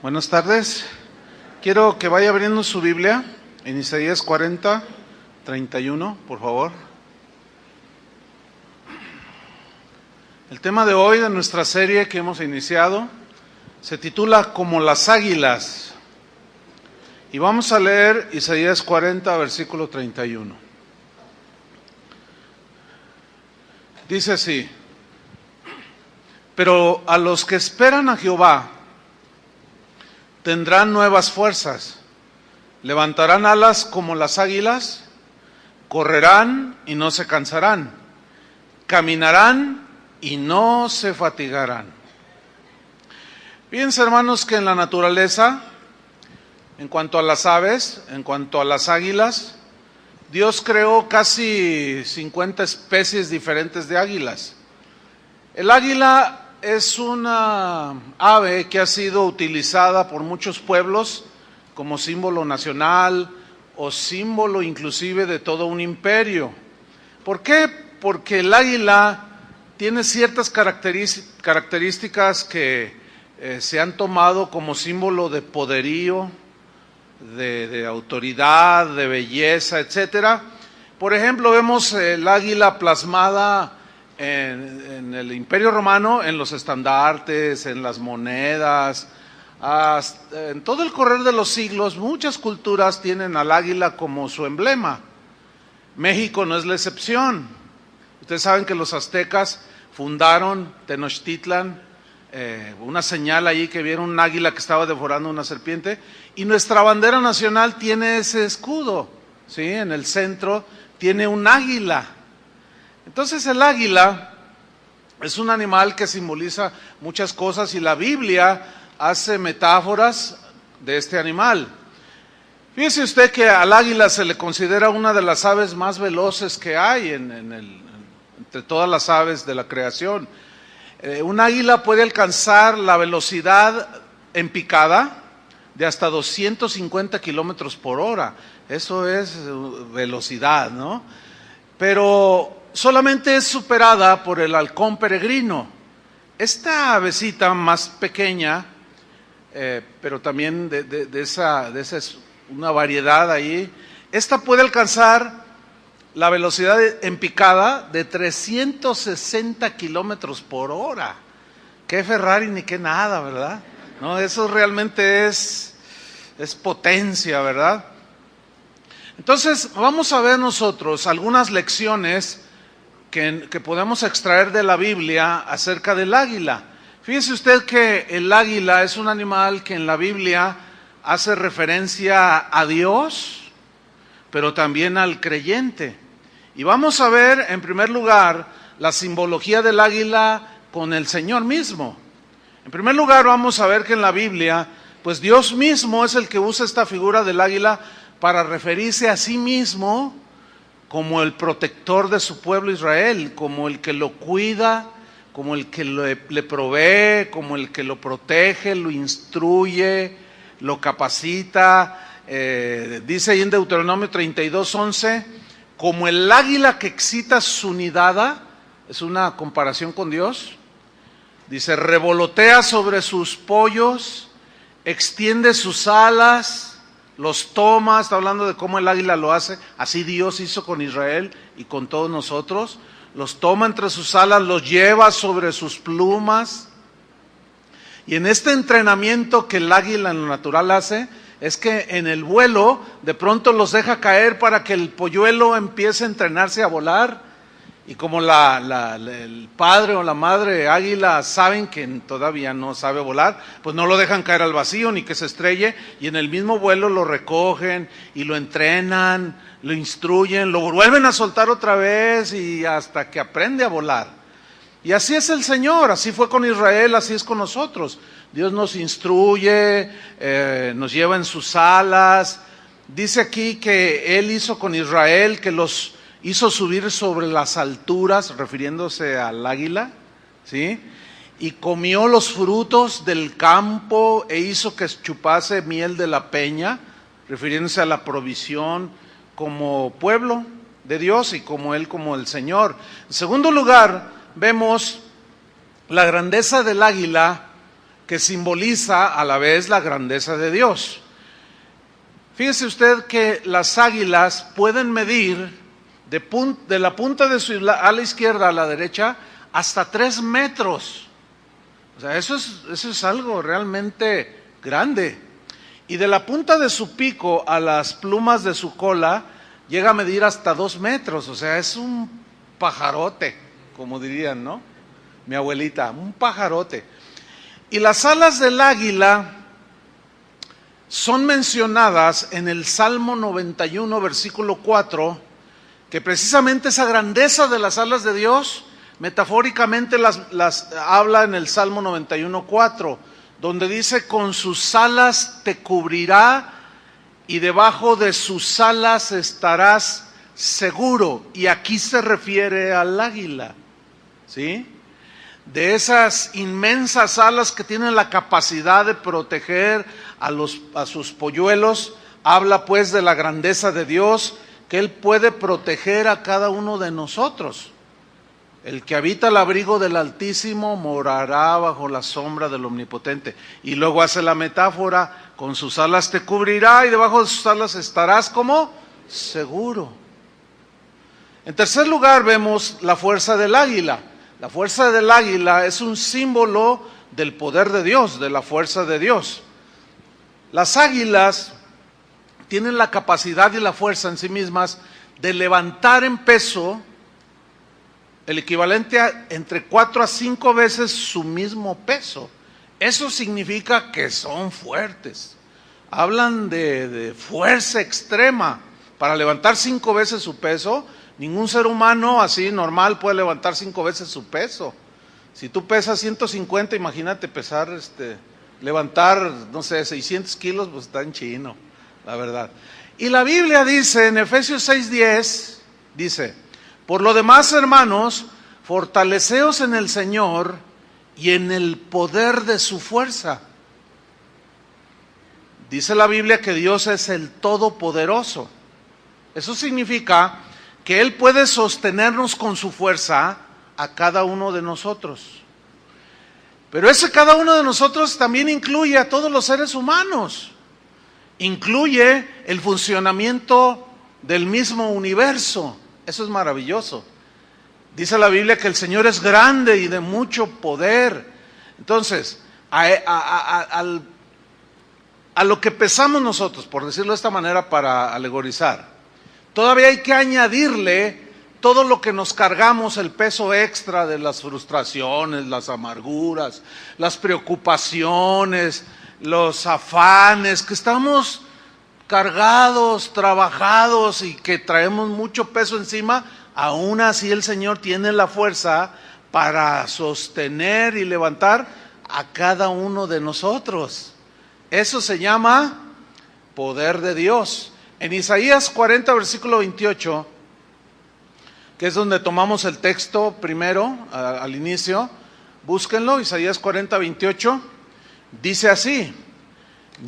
Buenas tardes. Quiero que vaya abriendo su Biblia en Isaías 40, 31, por favor. El tema de hoy de nuestra serie que hemos iniciado se titula Como las águilas. Y vamos a leer Isaías 40, versículo 31. Dice así: Pero a los que esperan a Jehová tendrán nuevas fuerzas, levantarán alas como las águilas, correrán y no se cansarán, caminarán y no se fatigarán. Fíjense, hermanos, que en la naturaleza, en cuanto a las aves, en cuanto a las águilas, Dios creó casi 50 especies diferentes de águilas. El águila es una ave que ha sido utilizada por muchos pueblos como símbolo nacional o símbolo inclusive de todo un imperio. ¿Por qué? Porque el águila tiene ciertas características que se han tomado como símbolo de poderío, de autoridad, de belleza, etcétera. Por ejemplo, vemos el águila plasmada en el Imperio Romano, en los estandartes, en las monedas, en todo el correr de los siglos. Muchas culturas tienen al águila como su emblema. México no es la excepción. Ustedes saben que los aztecas fundaron Tenochtitlan, una señal allí que vieron un águila que estaba devorando una serpiente, y nuestra bandera nacional tiene ese escudo, ¿sí? En el centro tiene un águila. Entonces el águila es un animal que simboliza muchas cosas y la Biblia hace metáforas de este animal. Fíjese usted que al águila se le considera una de las aves más veloces que hay entre todas las aves de la creación. Un águila puede alcanzar la velocidad en picada de hasta 250 kilómetros por hora. Eso es velocidad, ¿no? Pero solamente es superada por el halcón peregrino. Esta avecita más pequeña, pero también de esa es una variedad ahí. Esta puede alcanzar la velocidad en picada de 360 kilómetros por hora. Qué Ferrari ni qué nada, ¿verdad? No, eso realmente es potencia, ¿verdad? Entonces, vamos a ver nosotros algunas lecciones que podemos extraer de la Biblia acerca del águila. Fíjese usted que el águila es un animal que en la Biblia hace referencia a Dios, pero también al creyente. Y vamos a ver, en primer lugar, la simbología del águila con el Señor mismo. En primer lugar, vamos a ver que en la Biblia, pues Dios mismo es el que usa esta figura del águila para referirse a sí mismo como el protector de su pueblo Israel, como el que lo cuida, como el que le provee, como el que lo protege, lo instruye, lo capacita. Dice ahí en Deuteronomio 32:11, como el águila que excita su nidada, es una comparación con Dios. Dice, revolotea sobre sus pollos, extiende sus alas, los toma. Está hablando de cómo el águila lo hace. Así Dios hizo con Israel y con todos nosotros. Los toma entre sus alas, los lleva sobre sus plumas. Y en este entrenamiento que el águila en lo natural hace, es que en el vuelo de pronto los deja caer para que el polluelo empiece a entrenarse a volar. Y como el padre o la madre águila saben que todavía no sabe volar, pues no lo dejan caer al vacío ni que se estrelle, y en el mismo vuelo lo recogen y lo entrenan, lo instruyen, lo vuelven a soltar otra vez y hasta que aprende a volar. Y así es el Señor, así fue con Israel, así es con nosotros. Dios nos instruye, nos lleva en sus alas. Dice aquí que Él hizo con Israel, que los hizo subir sobre las alturas, refiriéndose al águila, ¿sí? Y comió los frutos del campo e hizo que chupase miel de la peña, refiriéndose a la provisión como pueblo de Dios y como Él, como el Señor. En segundo lugar, vemos la grandeza del águila que simboliza a la vez la grandeza de Dios. Fíjese usted que las águilas pueden medir de la punta de su ala izquierda a la derecha hasta 3 metros. O sea, eso es algo realmente grande. Y de la punta de su pico a las plumas de su cola llega a medir hasta 2 metros. O sea, es un pajarote, como dirían, ¿no? Mi abuelita, un pajarote. Y las alas del águila son mencionadas en el Salmo 91, versículo 4, que precisamente esa grandeza de las alas de Dios, metafóricamente las habla en el Salmo 91, 4, donde dice: con sus alas te cubrirá y debajo de sus alas estarás seguro. Y aquí se refiere al águila, ¿sí? De esas inmensas alas que tienen la capacidad de proteger a sus polluelos, habla pues de la grandeza de Dios, que Él puede proteger a cada uno de nosotros. El que habita el abrigo del Altísimo morará bajo la sombra del Omnipotente. Y luego hace la metáfora: con sus alas te cubrirá y debajo de sus alas estarás como seguro. En tercer lugar vemos la fuerza del águila. La fuerza del águila es un símbolo del poder de Dios, de la fuerza de Dios. Las águilas tienen la capacidad y la fuerza en sí mismas de levantar en peso el equivalente a entre 4 a 5 veces su mismo peso. Eso significa que son fuertes. Hablan de fuerza extrema. Para levantar 5 veces su peso, ningún ser humano así normal puede levantar 5 veces su peso. Si tú pesas 150, imagínate levantar, no sé, 600 kilos, pues está en chino, la verdad. Y la Biblia dice en Efesios 6:10, dice: por lo demás, hermanos, fortaleceos en el Señor y en el poder de su fuerza. Dice la Biblia que Dios es el Todopoderoso. Eso significa que Él puede sostenernos con su fuerza a cada uno de nosotros. Pero ese cada uno de nosotros también incluye a todos los seres humanos. Incluye el funcionamiento del mismo universo. Eso es maravilloso. Dice la Biblia que el Señor es grande y de mucho poder. Entonces, a lo que pesamos nosotros, por decirlo de esta manera para alegorizar, todavía hay que añadirle todo lo que nos cargamos, el peso extra de las frustraciones, las amarguras, las preocupaciones, los afanes, que estamos cargados, trabajados y que traemos mucho peso encima. Aún así el Señor tiene la fuerza para sostener y levantar a cada uno de nosotros. Eso se llama poder de Dios. En Isaías 40, versículo 28, que es donde tomamos el texto primero, al inicio, búsquenlo, Isaías 40, 28, dice así: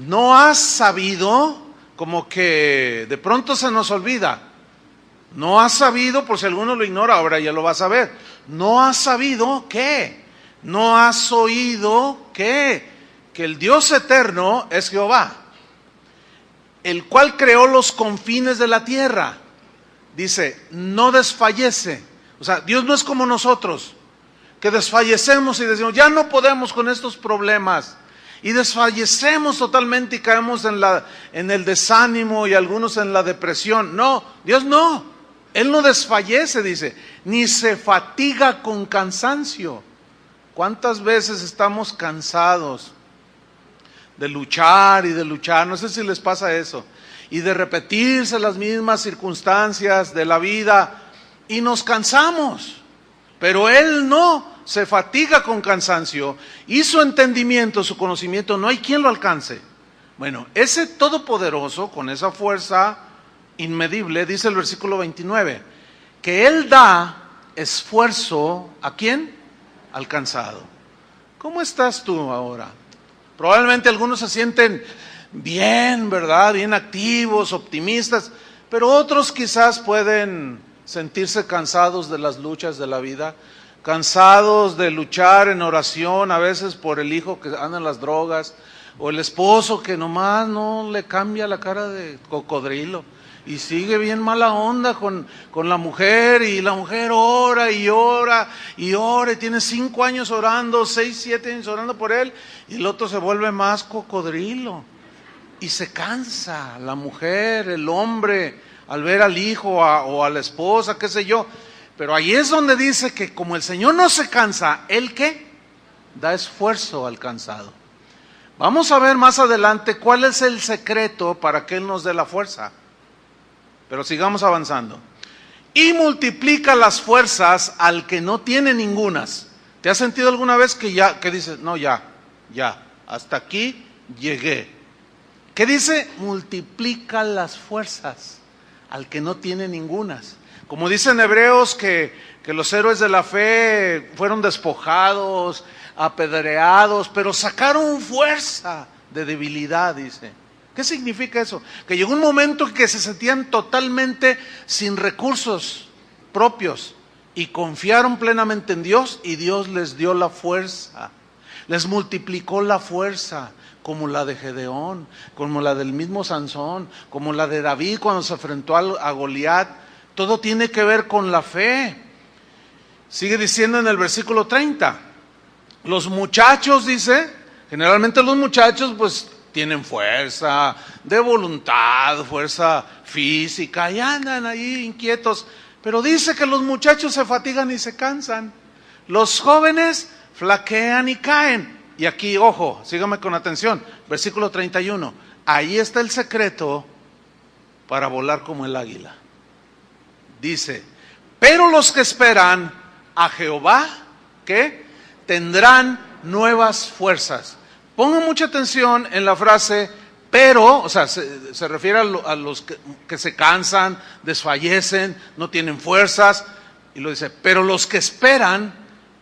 ¿no has sabido? Como que de pronto se nos olvida. No has sabido, por si alguno lo ignora, ahora ya lo vas a ver. No has sabido ¿qué? No has oído ¿qué? Que el Dios eterno es Jehová, el cual creó los confines de la tierra. Dice, no desfallece. O sea, Dios no es como nosotros, que desfallecemos y decimos, ya no podemos con estos problemas. Y desfallecemos totalmente y caemos en el desánimo y algunos en la depresión. No, Dios no. Él no desfallece, dice, ni se fatiga con cansancio. ¿Cuántas veces estamos cansados de luchar y de luchar? No sé si les pasa eso. Y de repetirse las mismas circunstancias de la vida y nos cansamos. Pero Él no se fatiga con cansancio y su entendimiento, su conocimiento, no hay quien lo alcance. Bueno, ese todopoderoso, con esa fuerza inmedible, dice el versículo 29, que Él da esfuerzo, ¿a quién? Al cansado. ¿Cómo estás tú ahora? Probablemente algunos se sienten bien, ¿verdad? Bien activos, optimistas, pero otros quizás pueden sentirse cansados de las luchas de la vida. cansados de luchar en oración, a veces por el hijo que anda en las drogas, o el esposo que nomás no le cambia la cara de cocodrilo, y sigue bien mala onda con la mujer, y la mujer ora y ora y ora, y tiene 5 años orando, 6, 7 años orando por él, y el otro se vuelve más cocodrilo, y se cansa la mujer, el hombre, al ver al hijo o a la esposa, qué sé yo. Pero ahí es donde dice que como el Señor no se cansa, ¿Él qué? Da esfuerzo al cansado. Vamos a ver más adelante cuál es el secreto para que Él nos dé la fuerza. Pero sigamos avanzando. Y multiplica las fuerzas al que no tiene ningunas. ¿Te has sentido alguna vez que dices, no, ya, hasta aquí llegué? ¿Qué dice? Multiplica las fuerzas al que no tiene ningunas. Como dicen Hebreos que los héroes de la fe fueron despojados, apedreados, pero sacaron fuerza de debilidad, dice. ¿Qué significa eso? Que llegó un momento en que se sentían totalmente sin recursos propios y confiaron plenamente en Dios, y Dios les dio la fuerza, les multiplicó la fuerza, como la de Gedeón, como la del mismo Sansón, como la de David cuando se enfrentó a Goliat. Todo tiene que ver con la fe. Sigue diciendo en el versículo 30, los muchachos, dice, generalmente los muchachos pues tienen fuerza de voluntad, fuerza física, y andan ahí inquietos, pero dice que los muchachos se fatigan y se cansan, los jóvenes flaquean y caen. Y aquí, ojo, sígame con atención, versículo 31, ahí está el secreto para volar como el águila. Dice, pero los que esperan a Jehová, ¿qué? Tendrán nuevas fuerzas. Pongan mucha atención en la frase, pero, o sea, se refiere a los que se cansan, desfallecen, no tienen fuerzas, y lo dice, pero los que esperan,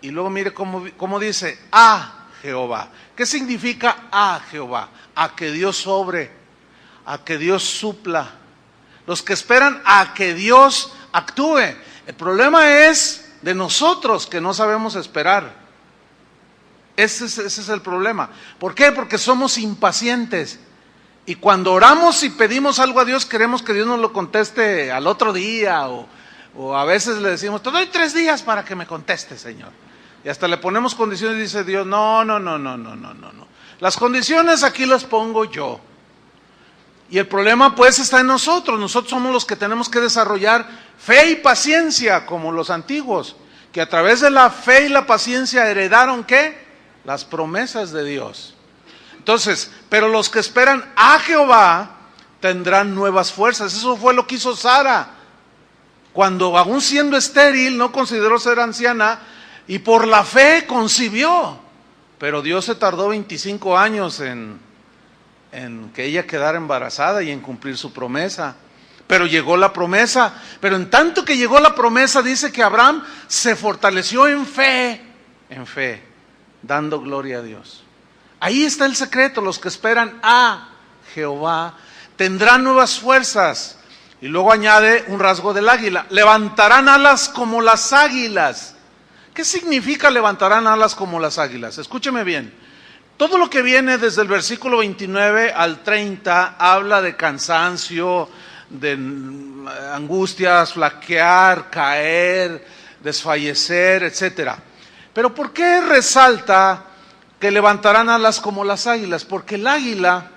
y luego mire cómo dice, a Jehová. ¿Qué significa a Jehová? A que Dios obre, a que Dios supla. Los que esperan a que Dios actúe. El problema es de nosotros que no sabemos esperar. Ese es el problema. ¿Por qué? Porque somos impacientes. Y cuando oramos y pedimos algo a Dios, queremos que Dios nos lo conteste al otro día. O a veces le decimos, te doy 3 días para que me conteste, Señor. Y hasta le ponemos condiciones y dice Dios, no. Las condiciones aquí las pongo yo. Y el problema pues está en nosotros. Nosotros somos los que tenemos que desarrollar fe y paciencia como los antiguos, que a través de la fe y la paciencia heredaron ¿qué? Las promesas de Dios. Entonces, pero los que esperan a Jehová tendrán nuevas fuerzas. Eso fue lo que hizo Sara. Cuando aún siendo estéril, no consideró ser anciana, y por la fe concibió. Pero Dios se tardó 25 años en que ella quedara embarazada y en cumplir su promesa. Pero llegó la promesa. Pero en tanto que llegó la promesa, dice que Abraham se fortaleció en fe, dando gloria a Dios. Ahí está el secreto. Los que esperan a Jehová tendrán nuevas fuerzas. Y luego añade un rasgo del águila. Levantarán alas como las águilas. ¿Qué significa levantarán alas como las águilas? Escúcheme bien. Todo lo que viene desde el versículo 29 al 30 habla de cansancio, de angustias, flaquear, caer, desfallecer, etc. Pero ¿por qué resalta que levantarán alas como las águilas? Porque el águila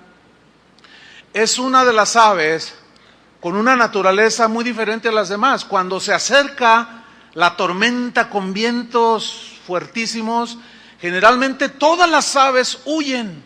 es una de las aves con una naturaleza muy diferente a las demás. Cuando se acerca la tormenta con vientos fuertísimos, generalmente todas las aves huyen,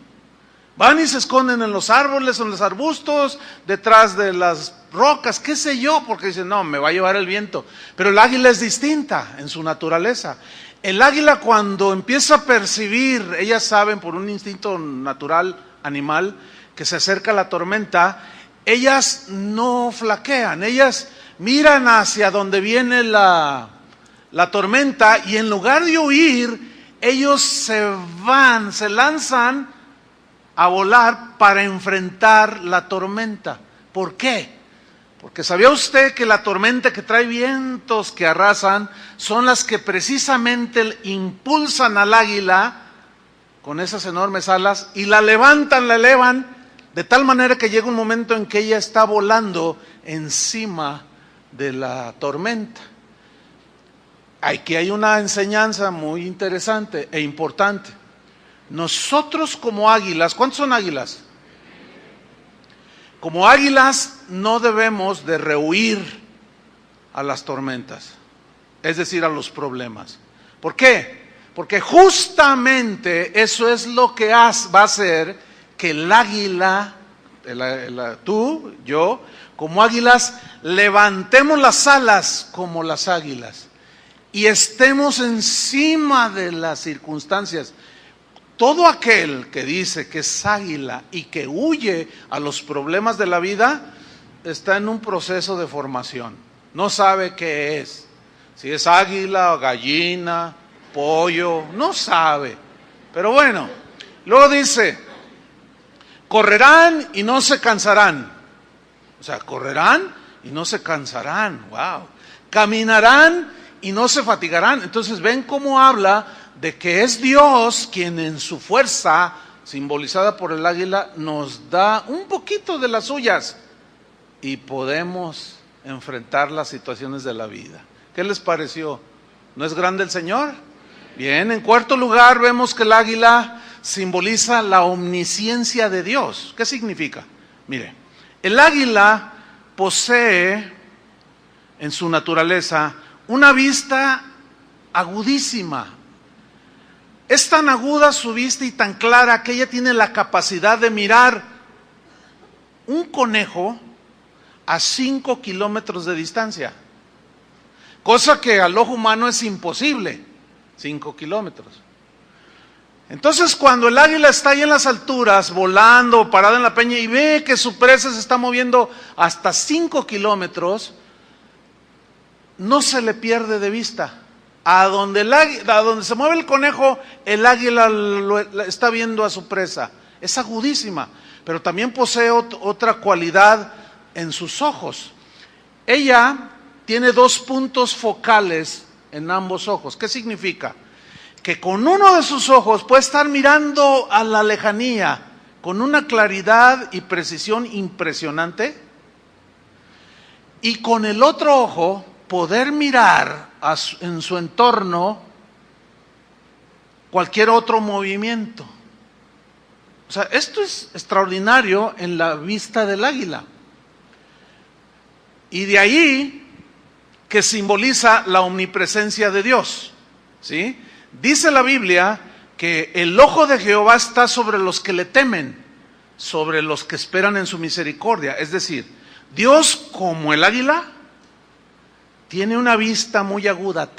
van y se esconden en los árboles, en los arbustos, detrás de las rocas, qué sé yo, porque dicen, no, me va a llevar el viento. Pero el águila es distinta en su naturaleza. El águila cuando empieza a percibir, ellas saben por un instinto natural, animal, que se acerca la tormenta, ellas no flaquean, ellas miran hacia donde viene la tormenta y en lugar de huir, ellos se lanzan a volar para enfrentar la tormenta. ¿Por qué? Porque ¿sabía usted que la tormenta que trae vientos que arrasan son las que precisamente impulsan al águila con esas enormes alas y la levantan, la elevan, de tal manera que llega un momento en que ella está volando encima de la tormenta? Aquí hay una enseñanza muy interesante e importante. Nosotros como águilas, ¿cuántos son águilas? Como águilas no debemos de rehuir a las tormentas, es decir, a los problemas. ¿Por qué? Porque justamente eso es lo que va a hacer que el águila, tú, yo, como águilas, levantemos las alas como las águilas y estemos encima de las circunstancias. Todo aquel que dice que es águila y que huye a los problemas de la vida está en un proceso de formación. No sabe qué es. Si es águila o gallina, pollo, no sabe. Pero bueno, luego dice, correrán y no se cansarán. O sea, correrán y no se cansarán. Wow. Caminarán y no se fatigarán. Entonces ven cómo habla de que es Dios quien en su fuerza, simbolizada por el águila, nos da un poquito de las suyas y podemos enfrentar las situaciones de la vida. ¿Qué les pareció? ¿No es grande el Señor? Bien, en cuarto lugar vemos que el águila simboliza la omnisciencia de Dios. ¿Qué significa? Mire, el águila posee en su naturaleza una vista agudísima. Es tan aguda su vista y tan clara que ella tiene la capacidad de mirar un conejo a 5 kilómetros de distancia. Cosa que al ojo humano es imposible, 5 kilómetros. Entonces cuando el águila está ahí en las alturas, volando, parada en la peña y ve que su presa se está moviendo hasta 5 kilómetros, no se le pierde de vista. A donde se mueve el conejo, el águila está viendo a su presa. Es agudísima, pero también posee otra cualidad en sus ojos. Ella tiene 2 puntos focales en ambos ojos. ¿Qué significa? Que con uno de sus ojos puede estar mirando a la lejanía con una claridad y precisión impresionante, y con el otro ojo poder mirar en su entorno cualquier otro movimiento. O sea, esto es extraordinario en la vista del águila. Y de ahí que simboliza la omnipresencia de Dios, ¿sí? Dice la Biblia que el ojo de Jehová está sobre los que le temen, sobre los que esperan en su misericordia. Es decir, Dios, como el águila, tiene una vista muy aguda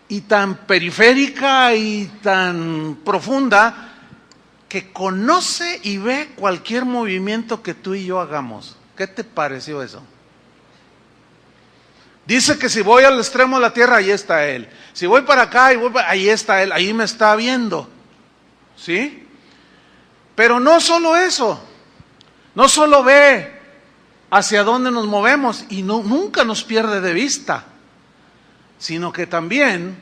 y tan periférica y tan profunda, que conoce y ve cualquier movimiento que tú y yo hagamos. ¿Qué te pareció eso? Dice que si voy al extremo de la tierra, ahí está Él. Si voy para acá, ahí está Él, ahí me está viendo. ¿Sí? Pero no solo eso, no solo ve hacia dónde nos movemos y nunca nos pierde de vista, sino que también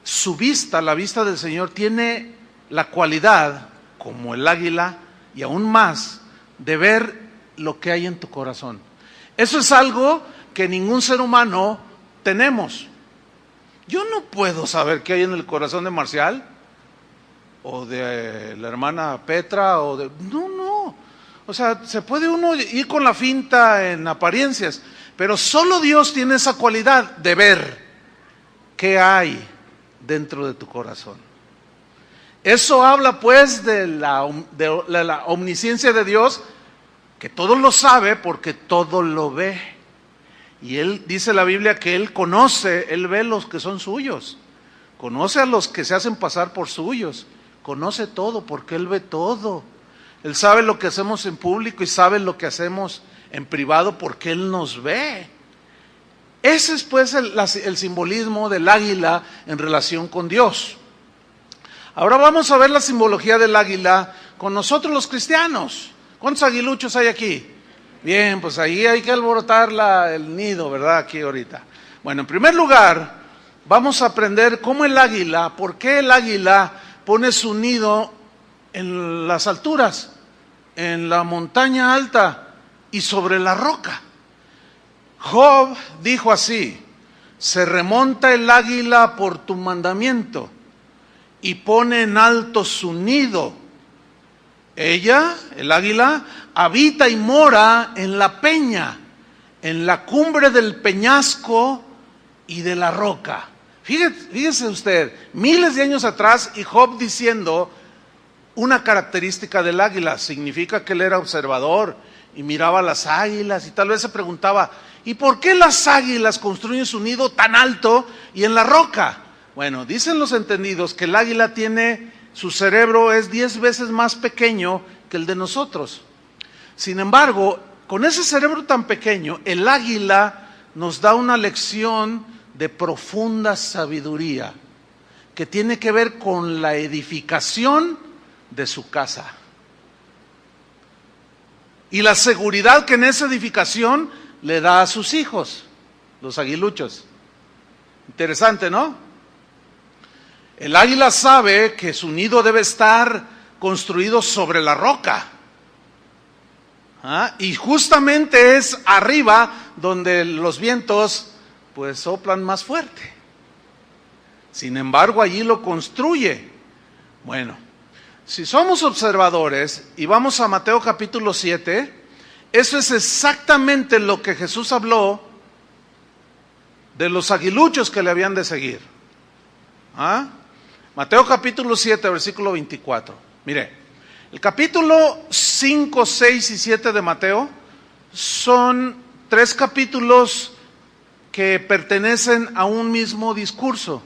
su vista, la vista del Señor, tiene la cualidad, como el águila y aún más, de ver lo que hay en tu corazón. Eso es algo que ningún ser humano tenemos. Yo no puedo saber qué hay en el corazón de Marcial o de la hermana Petra no. O sea, se puede uno ir con la finta en apariencias, pero solo Dios tiene esa cualidad de ver qué hay dentro de tu corazón. Eso habla pues de la omnisciencia de Dios, que todo lo sabe porque todo lo ve. Y Él, dice la Biblia, que Él conoce, Él ve los que son suyos, conoce a los que se hacen pasar por suyos, conoce todo porque Él ve todo. Él sabe lo que hacemos en público y sabe lo que hacemos en privado porque Él nos ve. Ese es pues el simbolismo del águila en relación con Dios. Ahora vamos a ver la simbología del águila con nosotros los cristianos. ¿Cuántos aguiluchos hay aquí? Bien, pues ahí hay que alborotar el nido, ¿verdad? Aquí ahorita. Bueno, en primer lugar, vamos a aprender cómo el águila, por qué el águila pone su nido en las alturas, en la montaña alta y sobre la roca. Job dijo así: se remonta el águila por tu mandamiento y pone en alto su nido. Ella, el águila, habita y mora en la peña, en la cumbre del peñasco y de la roca. Fíjese usted, miles de años atrás, y Job diciendo una característica del águila, significa que él era observador y miraba las águilas y tal vez se preguntaba, ¿y por qué las águilas construyen su nido tan alto y en la roca? Bueno, dicen los entendidos que el águila su cerebro es 10 veces más pequeño que el de nosotros. Sin embargo, con ese cerebro tan pequeño, el águila nos da una lección de profunda sabiduría que tiene que ver con la edificación de su casa y la seguridad que en esa edificación le da a sus hijos, los aguiluchos. Interesante, ¿no? El águila sabe que su nido debe estar construido sobre la roca. Y justamente es arriba donde los vientos pues soplan más fuerte. Sin embargo, allí lo construye. Bueno, si somos observadores y vamos a Mateo capítulo 7, eso es exactamente lo que Jesús habló de los aguiluchos que le habían de seguir. Mateo capítulo 7, versículo 24. Mire, el capítulo 5, 6 y 7 de Mateo son 3 capítulos que pertenecen a un mismo discurso.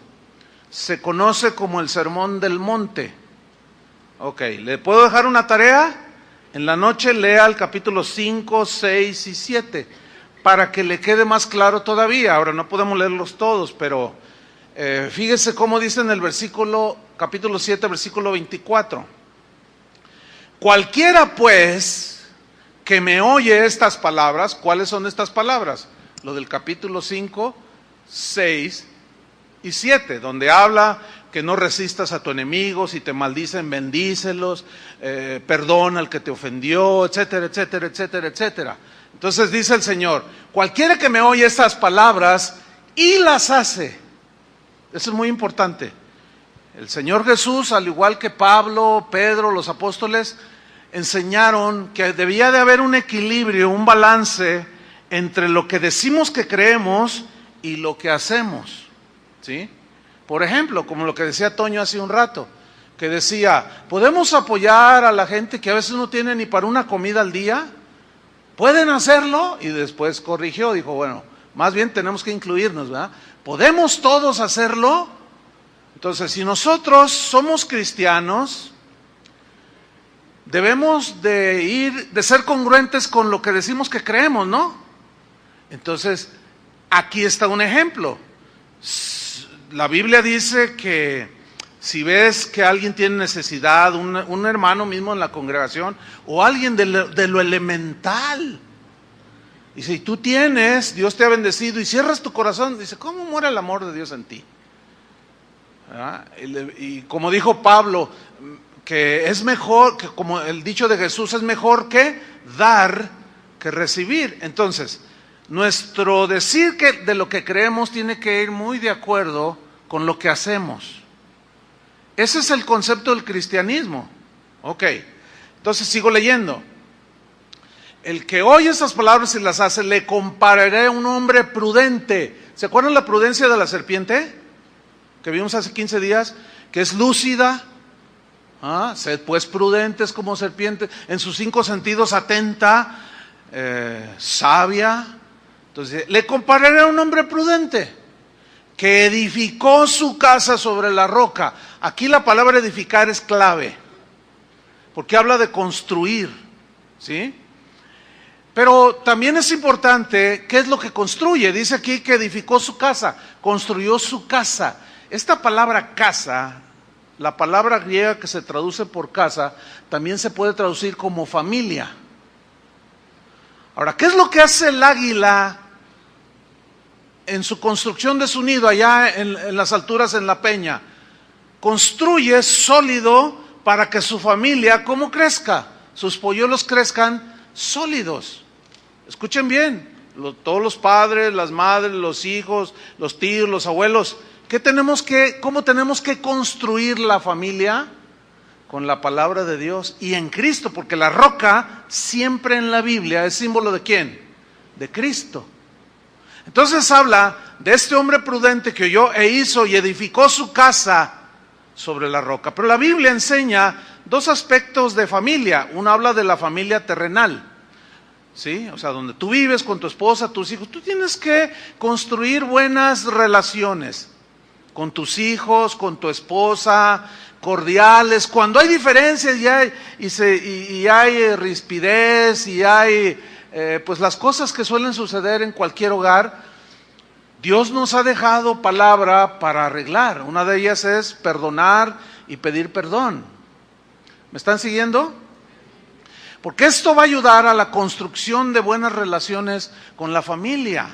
Se conoce como el Sermón del Monte. Ok, ¿le puedo dejar una tarea? En la noche lea el capítulo 5, 6 y 7 para que le quede más claro todavía. Ahora no podemos leerlos todos, pero fíjese cómo dice en el capítulo 7, versículo 24. Cualquiera pues que me oye estas palabras, ¿cuáles son estas palabras? Lo del capítulo 5, 6 y 7, donde habla que no resistas a tu enemigo, si te maldicen, bendícelos, perdona al que te ofendió, etcétera, etcétera, etcétera, etcétera. Entonces dice el Señor, cualquiera que me oye estas palabras y las hace. Eso es muy importante. El Señor Jesús, al igual que Pablo, Pedro, los apóstoles, enseñaron que debía de haber un equilibrio, un balance entre lo que decimos que creemos y lo que hacemos, ¿sí? Por ejemplo, como lo que decía Toño hace un rato, que decía, ¿podemos apoyar a la gente que a veces no tiene ni para una comida al día? ¿Pueden hacerlo? Y después corrigió, dijo, bueno, más bien tenemos que incluirnos, ¿verdad? ¿Podemos todos hacerlo? Entonces, si nosotros somos cristianos, debemos de ser congruentes con lo que decimos que creemos, ¿no? Entonces, aquí está un ejemplo. La Biblia dice que si ves que alguien tiene necesidad, un hermano mismo en la congregación, o alguien de lo elemental, y si tú tienes, Dios te ha bendecido, y cierras tu corazón, dice, ¿cómo muere el amor de Dios en ti? Y como dijo Pablo, que es mejor, que como el dicho de Jesús, es mejor que dar que recibir. Entonces, nuestro decir que de lo que creemos tiene que ir muy de acuerdo con lo que hacemos. Ese es el concepto del cristianismo. Ok, entonces sigo leyendo. El que oye esas palabras y las hace, le compararé a un hombre prudente. ¿Se acuerdan la prudencia de la serpiente? Que vimos hace 15 días, que es lúcida. Sed pues prudentes como serpiente, en sus 5 sentidos atenta, sabia. Entonces, le compararé a un hombre prudente, que edificó su casa sobre la roca. Aquí la palabra edificar es clave, porque habla de construir, ¿sí? Pero también es importante, ¿qué es lo que construye? Dice aquí que edificó su casa, construyó su casa. Esta palabra casa, la palabra griega que se traduce por casa, también se puede traducir como familia. Ahora, ¿qué es lo que hace el águila en su construcción de su nido allá en las alturas, en la peña? Construye sólido para que su familia, ¿cómo crezca? Sus polluelos crezcan sólidos. Escuchen bien, todos los padres, las madres, los hijos, los tíos, los abuelos, ¿cómo tenemos que construir la familia? Con la palabra de Dios y en Cristo, porque la roca siempre en la Biblia es símbolo ¿de quién? De Cristo. Entonces habla de este hombre prudente que oyó e hizo y edificó su casa sobre la roca. Pero la Biblia enseña dos aspectos de familia. Uno habla de la familia terrenal, ¿sí? O sea, donde tú vives con tu esposa, tus hijos. Tú tienes que construir buenas relaciones con tus hijos, con tu esposa, cordiales. Cuando hay diferencias y hay rispidez y hay pues las cosas que suelen suceder en cualquier hogar, Dios nos ha dejado palabra para arreglar. Una de ellas es perdonar y pedir perdón. ¿Me están siguiendo? Porque esto va a ayudar a la construcción de buenas relaciones con la familia.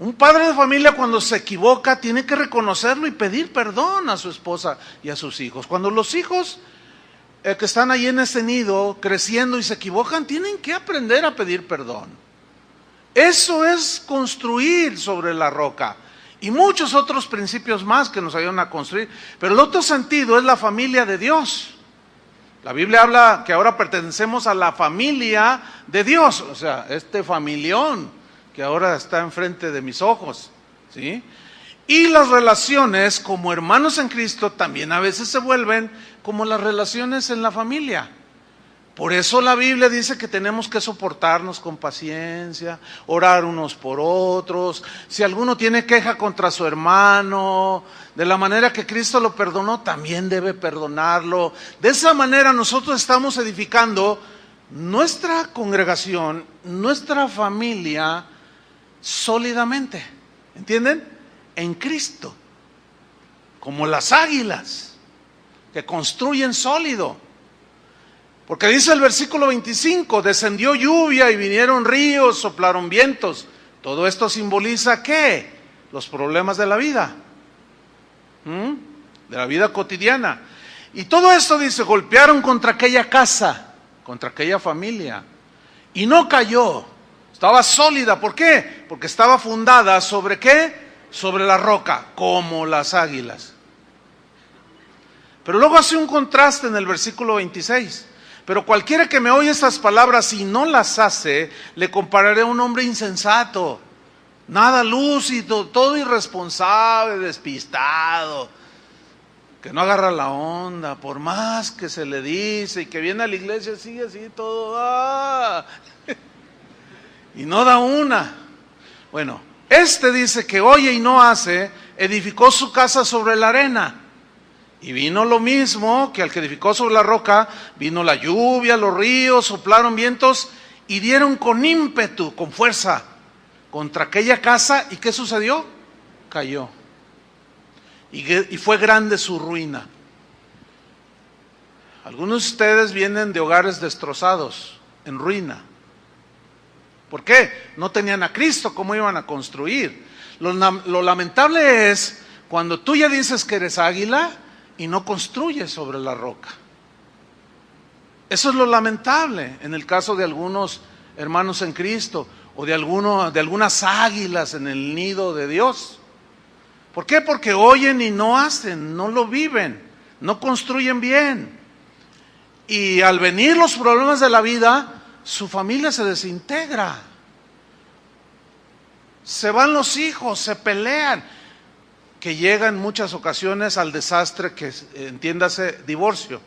Un padre de familia cuando se equivoca tiene que reconocerlo y pedir perdón a su esposa y a sus hijos. Cuando los hijos que están ahí en ese nido creciendo y se equivocan, tienen que aprender a pedir perdón. Eso es construir sobre la roca. Y muchos otros principios más que nos ayudan a construir. Pero el otro sentido es la familia de Dios. La Biblia habla que ahora pertenecemos a la familia de Dios. O sea, este familión que ahora está enfrente de mis ojos, ¿sí? Y las relaciones como hermanos en Cristo también a veces se vuelven como las relaciones en la familia. Por eso la Biblia dice que tenemos que soportarnos con paciencia, orar unos por otros. Si alguno tiene queja contra su hermano, de la manera que Cristo lo perdonó, también debe perdonarlo. De esa manera nosotros estamos edificando nuestra congregación, nuestra familia, sólidamente, ¿entienden? En Cristo, como las águilas que construyen sólido, porque dice el versículo 25, descendió lluvia y vinieron ríos, soplaron vientos. Todo esto simboliza ¿qué? Los problemas de la vida, de la vida cotidiana. Y todo esto dice, golpearon contra aquella casa, contra aquella familia, y no cayó. Estaba sólida, ¿por qué? Porque estaba fundada ¿sobre qué? Sobre la roca, como las águilas. Pero luego hace un contraste en el versículo 26. Pero cualquiera que me oye estas palabras y no las hace, le compararé a un hombre insensato, nada lúcido, todo irresponsable, despistado, que no agarra la onda, por más que se le dice, y que viene a la iglesia, sigue así todo, y no da una. Bueno, este dice que oye y no hace, edificó su casa sobre la arena. Y vino lo mismo que al que edificó sobre la roca, vino la lluvia, los ríos, soplaron vientos y dieron con ímpetu, con fuerza, contra aquella casa. ¿Y qué sucedió? Cayó. Y fue grande su ruina. Algunos de ustedes vienen de hogares destrozados, en ruina. ¿Por qué? No tenían a Cristo, ¿cómo iban a construir? Lo lamentable es cuando tú ya dices que eres águila y no construyes sobre la roca. Eso es lo lamentable en el caso de algunos hermanos en Cristo o de algunas águilas en el nido de Dios. ¿Por qué? Porque oyen y no hacen, no lo viven, no construyen bien. Y al venir los problemas de la vida, su familia se desintegra. Se van los hijos, se pelean, que llega en muchas ocasiones al desastre que entiéndase divorcio.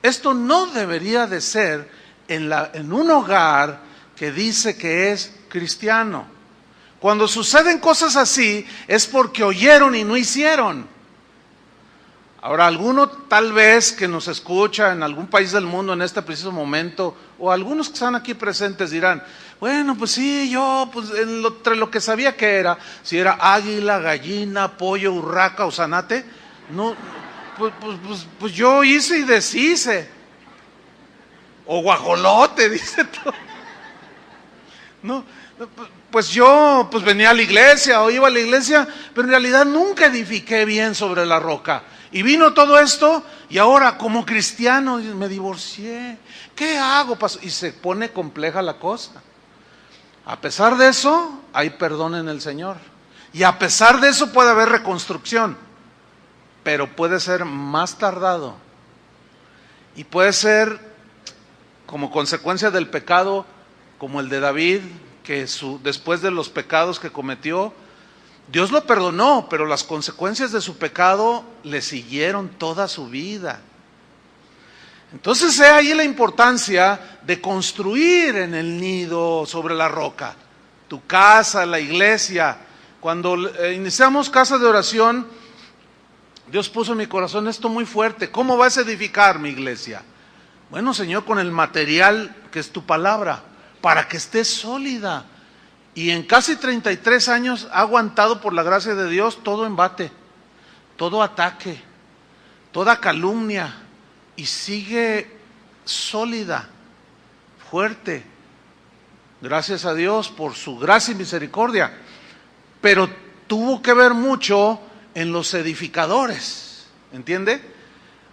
Esto no debería de ser en un hogar que dice que es cristiano. Cuando suceden cosas así es porque oyeron y no hicieron. Ahora, alguno tal vez que nos escucha en algún país del mundo en este preciso momento, o algunos que están aquí presentes dirán, bueno, pues sí, yo, pues entre lo que sabía que era, si era águila, gallina, pollo, urraca o zanate, no, pues yo hice y deshice. O guajolote, dice todo. No, pues yo venía a la iglesia o iba a la iglesia, pero en realidad nunca edifiqué bien sobre la roca. Y vino todo esto y ahora como cristiano me divorcié. ¿Qué hago, pastor? Y se pone compleja la cosa. A pesar de eso, hay perdón en el Señor. Y a pesar de eso puede haber reconstrucción. Pero puede ser más tardado. Y puede ser como consecuencia del pecado, como el de David, que después de los pecados que cometió, Dios lo perdonó, pero las consecuencias de su pecado le siguieron toda su vida. Entonces he ahí la importancia de construir en el nido sobre la roca. Tu casa, la iglesia. Cuando iniciamos casa de oración, Dios puso en mi corazón esto muy fuerte. ¿Cómo vas a edificar mi iglesia? Bueno, Señor, con el material que es tu palabra, para que esté sólida. Y en casi 33 años ha aguantado por la gracia de Dios todo embate, todo ataque, toda calumnia. Y sigue sólida, fuerte. Gracias a Dios por su gracia y misericordia. Pero tuvo que ver mucho en los edificadores, ¿entiende?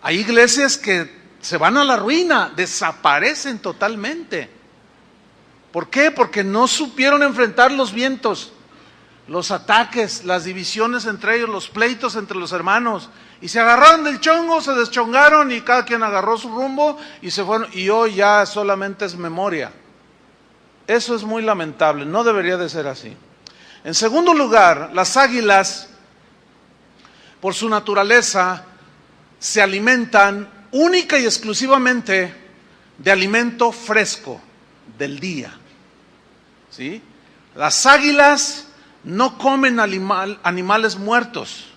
Hay iglesias que se van a la ruina, desaparecen totalmente. ¿Por qué? Porque no supieron enfrentar los vientos, los ataques, las divisiones entre ellos, los pleitos entre los hermanos. Y se agarraron del chongo, se deschongaron y cada quien agarró su rumbo y se fueron. Y hoy ya solamente es memoria. Eso es muy lamentable, no debería de ser así. En segundo lugar, las águilas, por su naturaleza, se alimentan única y exclusivamente de alimento fresco del día. ¿Sí? Las águilas no comen animales muertos.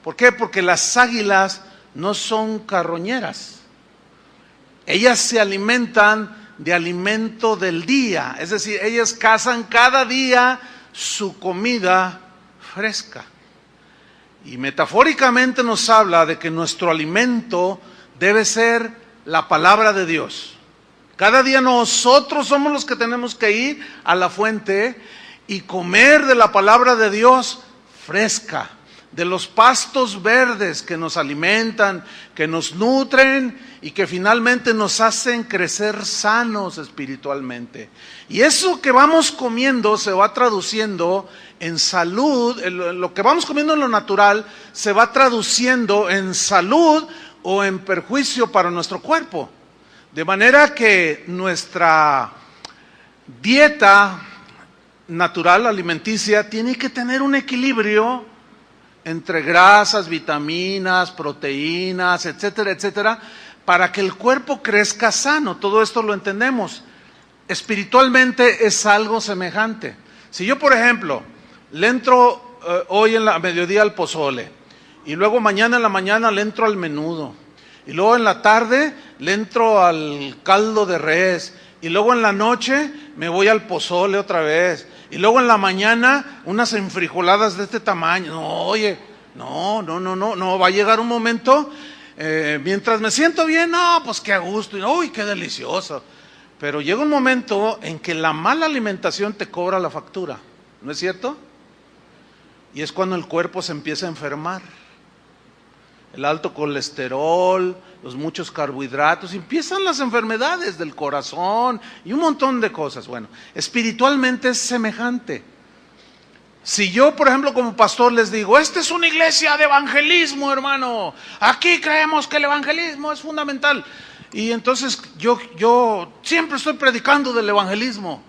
¿Por qué? Porque las águilas no son carroñeras. Ellas se alimentan de alimento del día. Es decir, ellas cazan cada día su comida fresca. Y metafóricamente nos habla de que nuestro alimento debe ser la palabra de Dios. Cada día nosotros somos los que tenemos que ir a la fuente y comer de la palabra de Dios fresca, de los pastos verdes que nos alimentan, que nos nutren y que finalmente nos hacen crecer sanos espiritualmente. Y eso que vamos comiendo se va traduciendo en salud, lo que vamos comiendo en lo natural se va traduciendo en salud o en perjuicio para nuestro cuerpo. De manera que nuestra dieta natural, alimenticia, tiene que tener un equilibrio entre grasas, vitaminas, proteínas, etcétera, etcétera, para que el cuerpo crezca sano. Todo esto lo entendemos. Espiritualmente es algo semejante. Si yo, por ejemplo, le entro hoy a mediodía al pozole, y luego mañana en la mañana le entro al menudo, y luego en la tarde le entro al caldo de res, y luego en la noche me voy al pozole otra vez, y luego en la mañana unas enfrijoladas de este tamaño. No, oye, no, va a llegar un momento, mientras me siento bien, no, pues qué a gusto, y uy, qué delicioso. Pero llega un momento en que la mala alimentación te cobra la factura, ¿no es cierto? Y es cuando el cuerpo se empieza a enfermar. El alto colesterol, los muchos carbohidratos, empiezan las enfermedades del corazón y un montón de cosas. Bueno, espiritualmente es semejante. Si yo, por ejemplo, como pastor les digo, esta es una iglesia de evangelismo, hermano, aquí creemos que el evangelismo es fundamental. Y entonces yo siempre estoy predicando del evangelismo,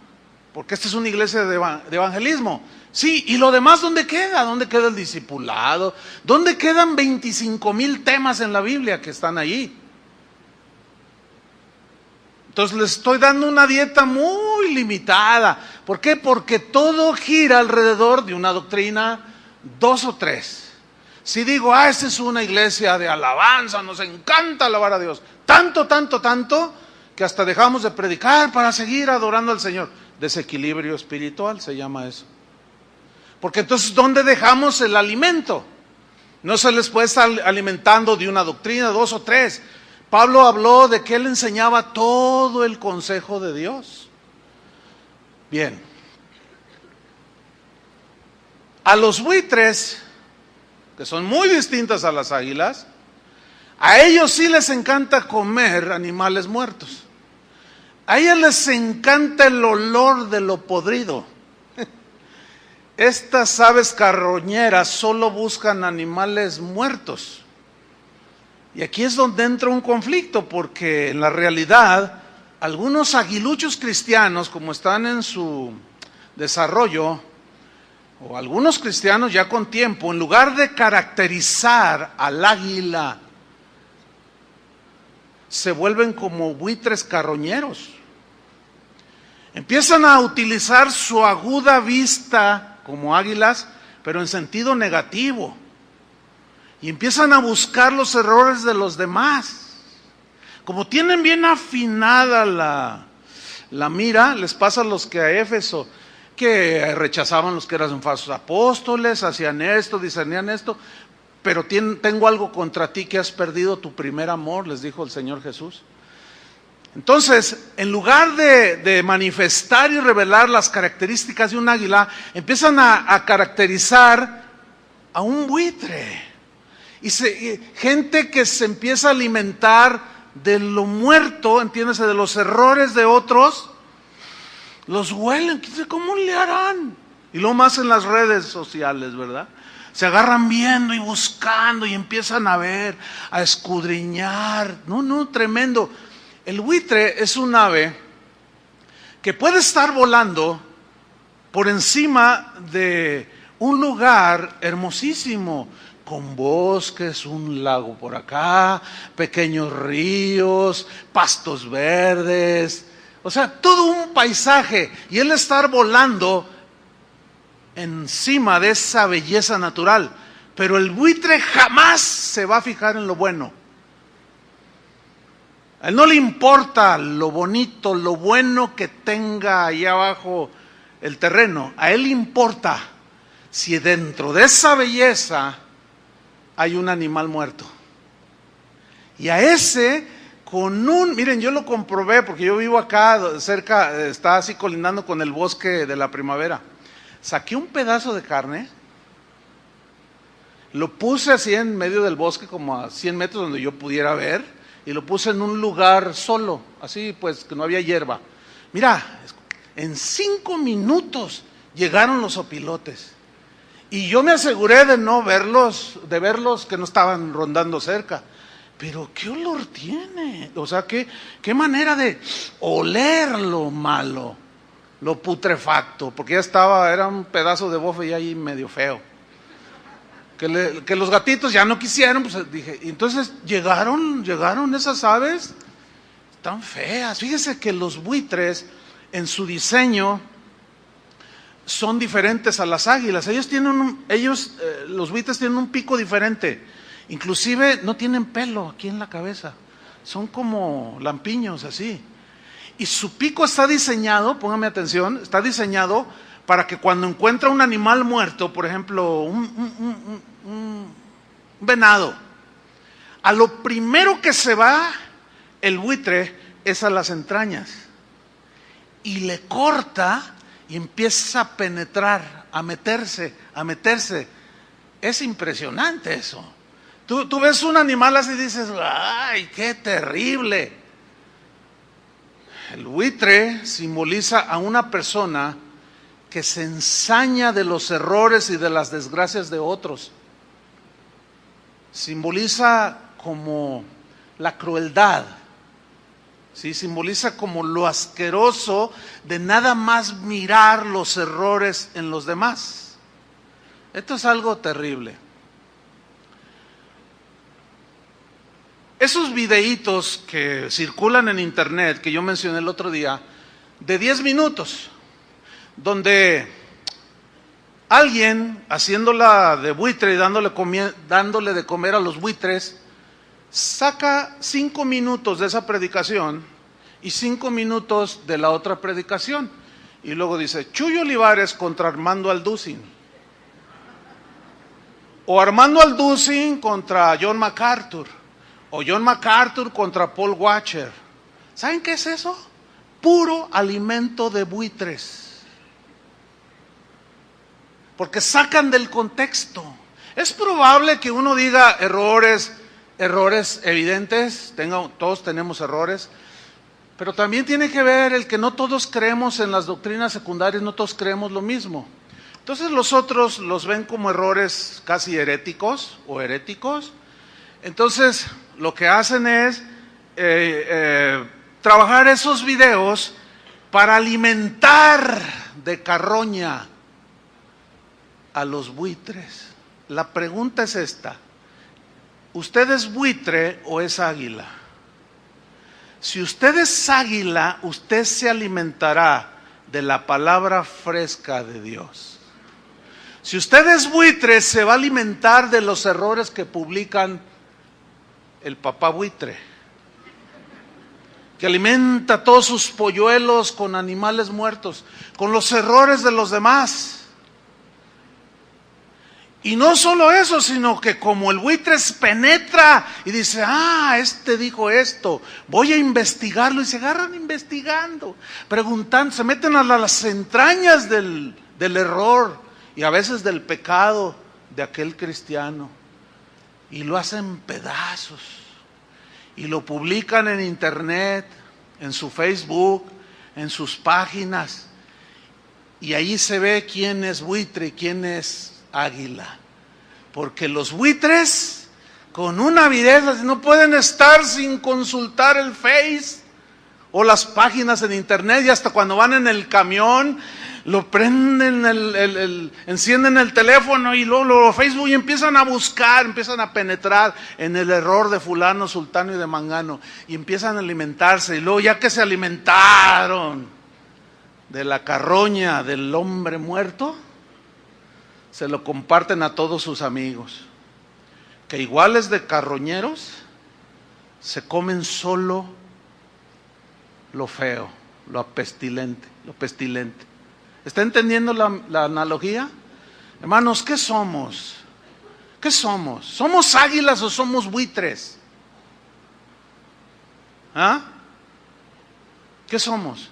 porque esta es una iglesia de evangelismo. Sí, ¿y lo demás dónde queda? ¿Dónde queda el discipulado? ¿Dónde quedan 25,000 temas en la Biblia que están ahí? Entonces les estoy dando una dieta muy limitada. ¿Por qué? Porque todo gira alrededor de una doctrina, 2 o 3. Si digo, esta es una iglesia de alabanza, nos encanta alabar a Dios, tanto, que hasta dejamos de predicar para seguir adorando al Señor. Desequilibrio espiritual se llama eso. Porque entonces, ¿dónde dejamos el alimento? No se les puede estar alimentando de una doctrina, 2 o 3. Pablo habló de que él enseñaba todo el consejo de Dios. Bien, A los buitres, que son muy distintas a las águilas, a ellos sí les encanta comer animales muertos. A ellas les encanta el olor de lo podrido. Estas aves carroñeras solo buscan animales muertos. Y aquí es donde entra un conflicto, porque en la realidad, algunos aguiluchos cristianos, como están en su desarrollo, o algunos cristianos ya con tiempo, en lugar de caracterizar al águila, se vuelven como buitres carroñeros. Empiezan a utilizar su aguda vista como águilas, pero en sentido negativo. Y empiezan a buscar los errores de los demás. Como tienen bien afinada la mira, les pasa a los que a Éfeso, que rechazaban los que eran falsos apóstoles, hacían esto, discernían esto, pero tengo algo contra ti, que has perdido tu primer amor, les dijo el Señor Jesús. Entonces, en lugar de manifestar y revelar las características de un águila, empiezan a caracterizar a un buitre. Y gente que se empieza a alimentar de lo muerto, entiéndase, de los errores de otros, los huelen. ¿Cómo le harán? Y lo más en las redes sociales, ¿verdad? Se agarran viendo y buscando y empiezan a ver, a escudriñar. No, tremendo. El buitre es un ave que puede estar volando por encima de un lugar hermosísimo, con bosques, un lago por acá, pequeños ríos, pastos verdes, o sea, todo un paisaje, y él estar volando encima de esa belleza natural. Pero el buitre jamás se va a fijar en lo bueno. A él no le importa lo bonito, lo bueno que tenga ahí abajo el terreno. A él le importa si dentro de esa belleza hay un animal muerto. Y a ese, miren, yo lo comprobé porque yo vivo acá cerca, está así colindando con el bosque de la primavera. Saqué un pedazo de carne, lo puse así en medio del bosque, como a 100 metros donde yo pudiera ver, y lo puse en un lugar solo, así pues que no había hierba. Mira, en 5 minutos llegaron los opilotes. Y yo me aseguré de no verlos, de verlos que no estaban rondando cerca. Pero qué olor tiene, o sea, qué manera de oler lo malo, lo putrefacto, porque ya era un pedazo de bofe ya ahí medio feo. Que los gatitos ya no quisieron, pues dije, y entonces llegaron esas aves tan feas. Fíjese que los buitres en su diseño son diferentes a las águilas. Los buitres tienen un pico diferente. Inclusive no tienen pelo aquí en la cabeza. Son como lampiños así. Y su pico está diseñado, póngame atención, está diseñado para que cuando encuentra un animal muerto, por ejemplo, un venado, a lo primero que se va el buitre es a las entrañas. Y le corta y empieza a penetrar, a meterse. Es impresionante eso. Tú ves un animal así y dices, ¡ay, qué terrible! El buitre simboliza a una persona que se ensaña de los errores y de las desgracias de otros. Simboliza como la crueldad. ¿Sí? Simboliza como lo asqueroso de nada más mirar los errores en los demás. Esto es algo terrible. Esos videitos que circulan en internet, que yo mencioné el otro día, de 10 minutos, donde alguien haciéndola de buitre y dándole de comer a los buitres, saca 5 minutos de esa predicación y 5 minutos de la otra predicación. Y luego dice, Chuy Olivares contra Armando Alducin. O Armando Alducin contra John MacArthur. O John MacArthur contra Paul Washer. ¿Saben qué es eso? Puro alimento de buitres. porque sacan del contexto. Es probable que uno diga errores evidentes, todos tenemos errores, pero también tiene que ver el que no todos creemos en las doctrinas secundarias, no todos creemos lo mismo. Entonces los otros los ven como errores casi heréticos o heréticos. Entonces lo que hacen es trabajar esos videos para alimentar de carroña a los buitres. La pregunta es esta: ¿usted es buitre o es águila? Si usted es águila, usted se alimentará de la palabra fresca de Dios. Si usted es buitre, se va a alimentar de los errores que publican el papá buitre, que alimenta todos sus polluelos con animales muertos, con los errores de los demás. Y no solo eso, sino que como el buitre penetra y dice, este dijo esto, voy a investigarlo, y se agarran investigando, preguntando, se meten a las entrañas del error y a veces del pecado de aquel cristiano, y lo hacen pedazos y lo publican en internet, en su Facebook, en sus páginas, y ahí se ve quién es buitre y quién es águila. Porque los buitres con una avidez no pueden estar sin consultar el Face o las páginas en internet, y hasta cuando van en el camión lo prenden, encienden el teléfono y luego Facebook, y empiezan a buscar, empiezan a penetrar en el error de fulano, sultano y de mangano, y empiezan a alimentarse, y luego ya que se alimentaron de la carroña del hombre muerto, se lo comparten a todos sus amigos, que iguales de carroñeros se comen solo lo feo, lo pestilente. ¿Está entendiendo la analogía? Hermanos, ¿qué somos? ¿Qué somos? ¿Somos águilas o somos buitres? ¿Qué somos?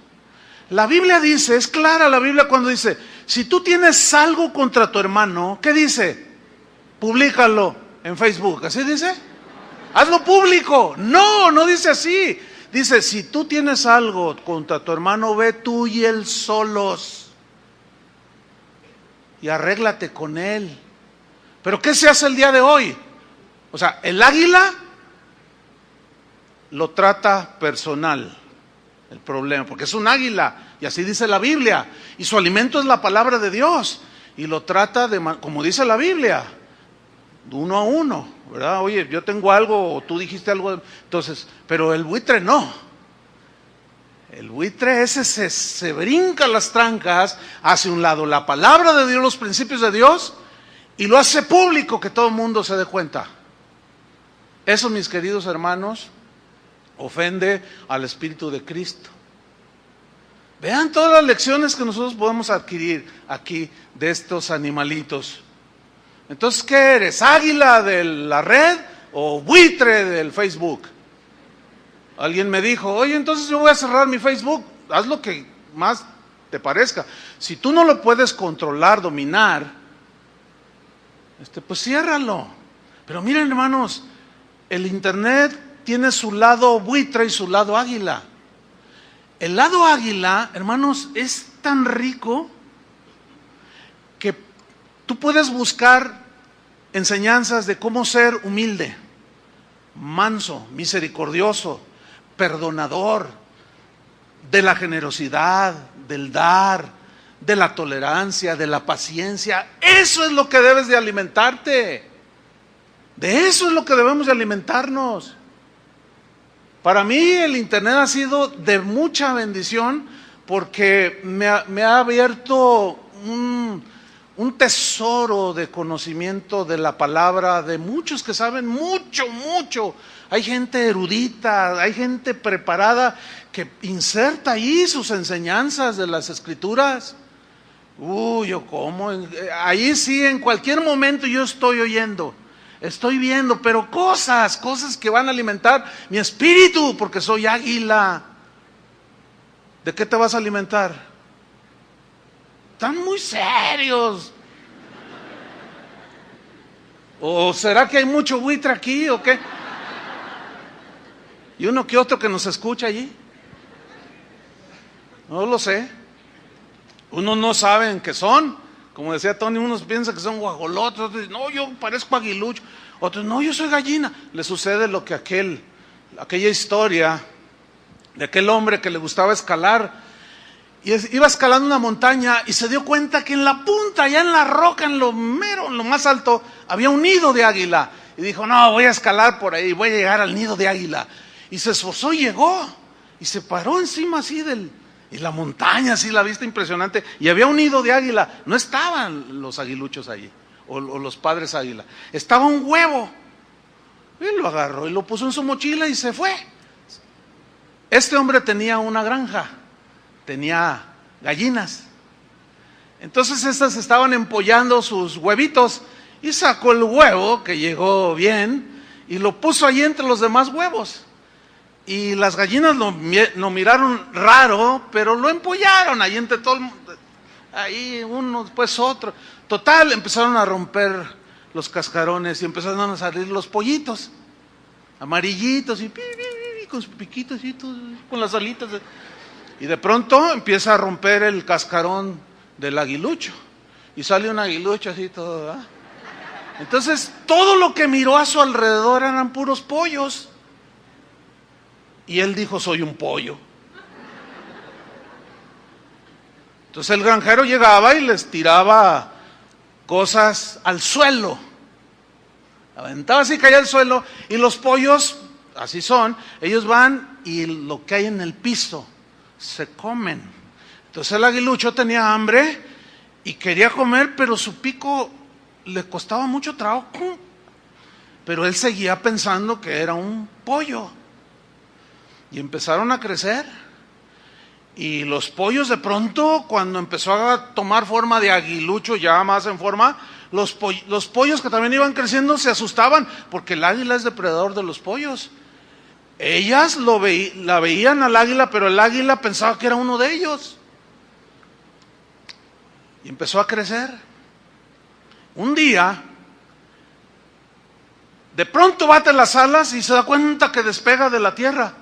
La Biblia dice, es clara la Biblia cuando dice, si tú tienes algo contra tu hermano, ¿qué dice? Públicalo en Facebook, ¿así dice? Hazlo público. No dice así. Dice, si tú tienes algo contra tu hermano, ve tú y él solos y arréglate con él. Pero ¿qué se hace el día de hoy? O sea, el águila lo trata personal el problema, porque es un águila, y así dice la Biblia, y su alimento es la palabra de Dios, y lo trata como dice la Biblia, uno a uno, ¿verdad? Oye, yo tengo algo, o tú dijiste algo, entonces, pero el buitre no. El buitre ese se brinca las trancas, hace un lado la palabra de Dios, los principios de Dios, y lo hace público, que todo el mundo se dé cuenta. Eso, mis queridos hermanos, ofende al Espíritu de Cristo. Vean todas las lecciones que nosotros podemos adquirir aquí de estos animalitos. Entonces, ¿qué eres? ¿Águila de la red o buitre del Facebook? Alguien me dijo, oye, entonces yo voy a cerrar mi Facebook. Haz lo que más te parezca. Si tú no lo puedes controlar, dominar, pues ciérralo. Pero miren, hermanos, el internet tiene su lado buitre y su lado águila. El lado águila, hermanos, es tan rico que tú puedes buscar enseñanzas de cómo ser humilde, manso, misericordioso, perdonador, de la generosidad, del dar, de la tolerancia, de la paciencia. Eso es lo que debes de alimentarte. De eso es lo que debemos de alimentarnos. Para mí el internet ha sido de mucha bendición, porque me ha abierto un tesoro de conocimiento de la palabra, de muchos que saben mucho. Hay gente erudita, hay gente preparada que inserta ahí sus enseñanzas de las Escrituras. Ahí sí, en cualquier momento yo estoy oyendo. Estoy viendo, pero cosas que van a alimentar mi espíritu, porque soy águila. ¿De qué te vas a alimentar? Están muy serios. ¿O será que hay mucho buitre aquí o qué? ¿Y uno que otro que nos escucha allí? No lo sé. Unos no saben qué son. Como decía Tony, unos piensan que son guajolotes, otros dicen, no, yo parezco aguilucho. Otros, no, yo soy gallina. Le sucede lo que aquella historia de aquel hombre que le gustaba escalar. Y iba escalando una montaña y se dio cuenta que en la punta, allá en la roca, en lo más alto, había un nido de águila. Y dijo, no, voy a escalar por ahí, voy a llegar al nido de águila. Y se esforzó y llegó. Y se paró encima así y la montaña, así la vista impresionante. Y había un nido de águila. No estaban los aguiluchos allí, o los padres águila. Estaba un huevo. Y lo agarró y lo puso en su mochila y se fue. Este hombre tenía una granja. Tenía gallinas. Entonces estas estaban empollando sus huevitos y sacó el huevo que llegó bien y lo puso ahí entre los demás huevos. Y las gallinas lo miraron raro, pero lo empollaron ahí entre todo el mundo. Ahí uno, después otro. Total, empezaron a romper los cascarones y empezaron a salir los pollitos amarillitos y con sus piquitos y con las alitas. Y de pronto empieza a romper el cascarón del aguilucho. Y sale un aguilucho así todo, ¿verdad? Entonces, todo lo que miró a su alrededor eran puros pollos. Y él dijo, soy un pollo. Entonces el granjero llegaba y les tiraba cosas al suelo. Aventaba así, caía al suelo. Y los pollos, así son, ellos van y lo que hay en el piso se comen. Entonces el aguilucho tenía hambre y quería comer, pero su pico le costaba mucho trabajo. Pero él seguía pensando que era un pollo. Y empezaron a crecer. Y los pollos de pronto, cuando empezó a tomar forma de aguilucho, ya más en forma, los pollos que también iban creciendo se asustaban, porque el águila es depredador de los pollos. Ellas la veían al águila, pero el águila pensaba que era uno de ellos. Y empezó a crecer. Un día, de pronto bate las alas y se da cuenta que despega de la tierra.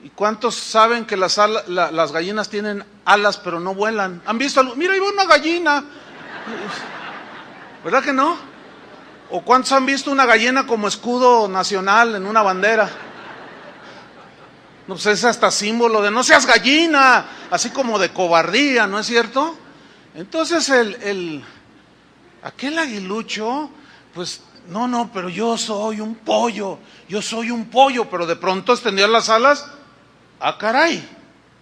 ¿Y cuántos saben que las gallinas tienen alas pero no vuelan? ¿Han visto algo? Mira, ahí va una gallina. ¿Verdad que no? ¿O cuántos han visto una gallina como escudo nacional en una bandera? No, pues es hasta símbolo de no seas gallina, así como de cobardía, ¿no es cierto? Entonces aquel aguilucho, pues no, pero yo soy un pollo, pero de pronto extendía las alas, caray,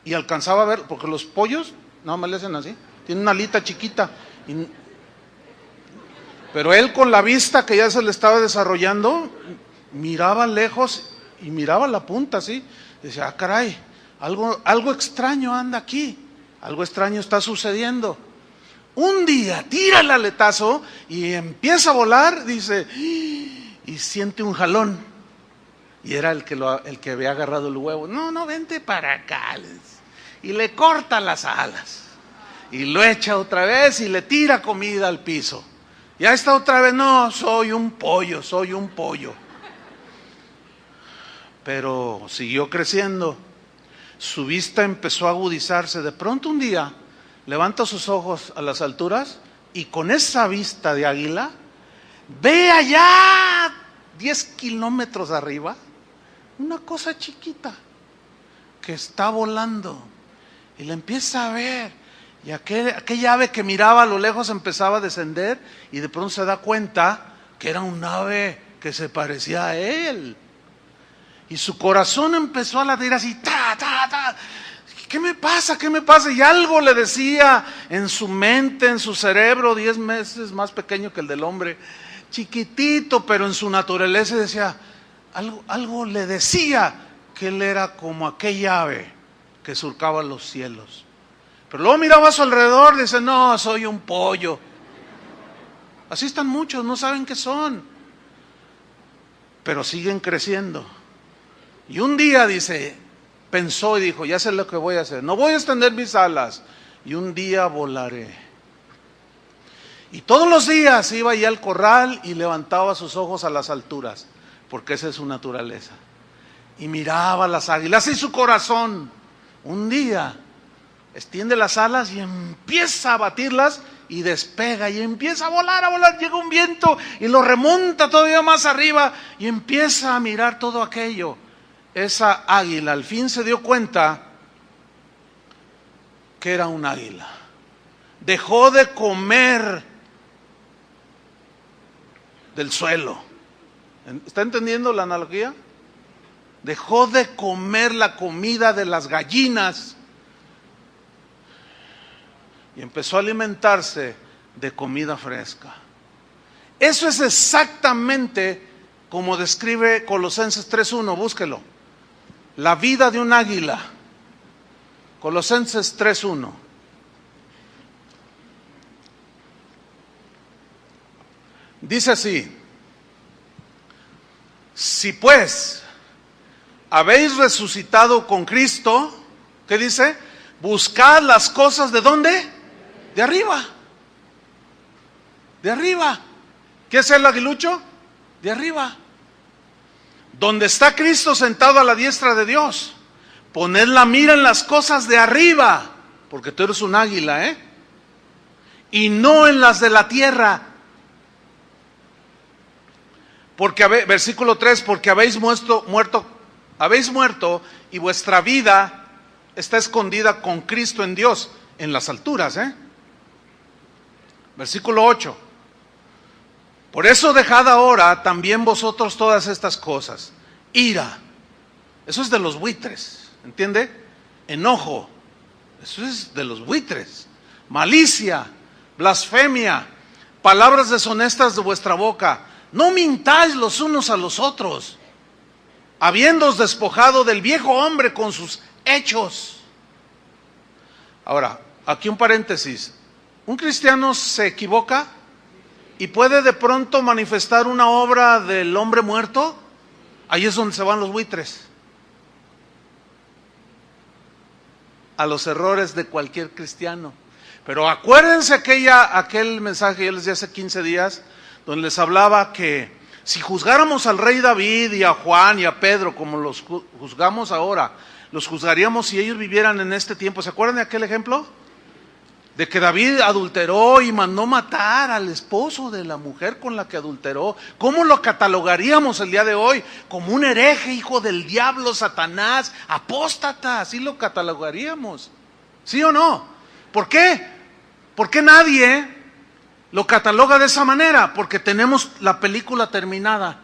y alcanzaba a ver, porque los pollos, nada más le hacen así, tienen una alita chiquita, pero él con la vista que ya se le estaba desarrollando, miraba lejos y miraba la punta así, decía, caray, algo extraño anda aquí, algo extraño está sucediendo. Un día tira el aletazo y empieza a volar, dice, y siente un jalón. Y era el que había agarrado el huevo. No, vente para acá. Y le corta las alas. Y lo echa otra vez y le tira comida al piso. Ya está otra vez, no, soy un pollo. Pero siguió creciendo. Su vista empezó a agudizarse. De pronto un día levanta sus ojos a las alturas y con esa vista de águila ve allá 10 kilómetros arriba una cosa chiquita que está volando y la empieza a ver. Y aquella ave que miraba a lo lejos empezaba a descender y de pronto se da cuenta que era un ave que se parecía a él. Y su corazón empezó a latir así, ta. ¿Qué me pasa? Y algo le decía en su mente, en su cerebro, 10 veces más pequeño que el del hombre, chiquitito, pero en su naturaleza decía, algo le decía que él era como aquella ave que surcaba los cielos. Pero luego miraba a su alrededor y dice, no, soy un pollo. Así están muchos, no saben qué son, pero siguen creciendo. Y un día pensó y dijo, ya sé lo que voy a hacer, no voy a extender mis alas y un día volaré. Y todos los días iba allá al corral y levantaba sus ojos a las alturas, porque esa es su naturaleza. Y miraba las águilas y su corazón, un día, extiende las alas y empieza a batirlas y despega y empieza a volar, llega un viento y lo remonta todavía más arriba y empieza a mirar todo aquello. Esa águila al fin se dio cuenta que era un águila. Dejó de comer del suelo. ¿Está entendiendo la analogía? Dejó de comer la comida de las gallinas y empezó a alimentarse de comida fresca. Eso es exactamente como describe Colosenses 3:1, búsquelo. La vida de un águila. Colosenses 3:1. Dice así: si pues habéis resucitado con Cristo, ¿qué dice? Buscad las cosas ¿de dónde? De arriba. De arriba. ¿Qué es el aguilucho? De arriba. Donde está Cristo sentado a la diestra de Dios. Poned la mira en las cosas de arriba, porque tú eres un águila, y no en las de la tierra. Porque, versículo 3, porque habéis muerto y vuestra vida está escondida con Cristo en Dios, en las alturas. Versículo 8. Por eso dejad ahora también vosotros todas estas cosas. Ira, eso es de los buitres, ¿entiende? Enojo, eso es de los buitres. Malicia, blasfemia, palabras deshonestas de vuestra boca. No mintáis los unos a los otros, habiéndoos despojado del viejo hombre con sus hechos. Ahora, aquí un paréntesis. ¿Un cristiano se equivoca y puede de pronto manifestar una obra del hombre muerto? Ahí es donde se van los buitres. A los errores de cualquier cristiano. Pero acuérdense aquel mensaje que yo les di hace 15 días, donde les hablaba que si juzgáramos al rey David y a Juan y a Pedro como los juzgamos ahora, los juzgaríamos si ellos vivieran en este tiempo. ¿Se acuerdan de aquel ejemplo? De que David adulteró y mandó matar al esposo de la mujer con la que adulteró. ¿Cómo lo catalogaríamos el día de hoy? Como un hereje, hijo del diablo, Satanás, apóstata, así lo catalogaríamos. ¿Sí o no? ¿Por qué? ¿Por qué nadie lo cataloga de esa manera? Porque tenemos la película terminada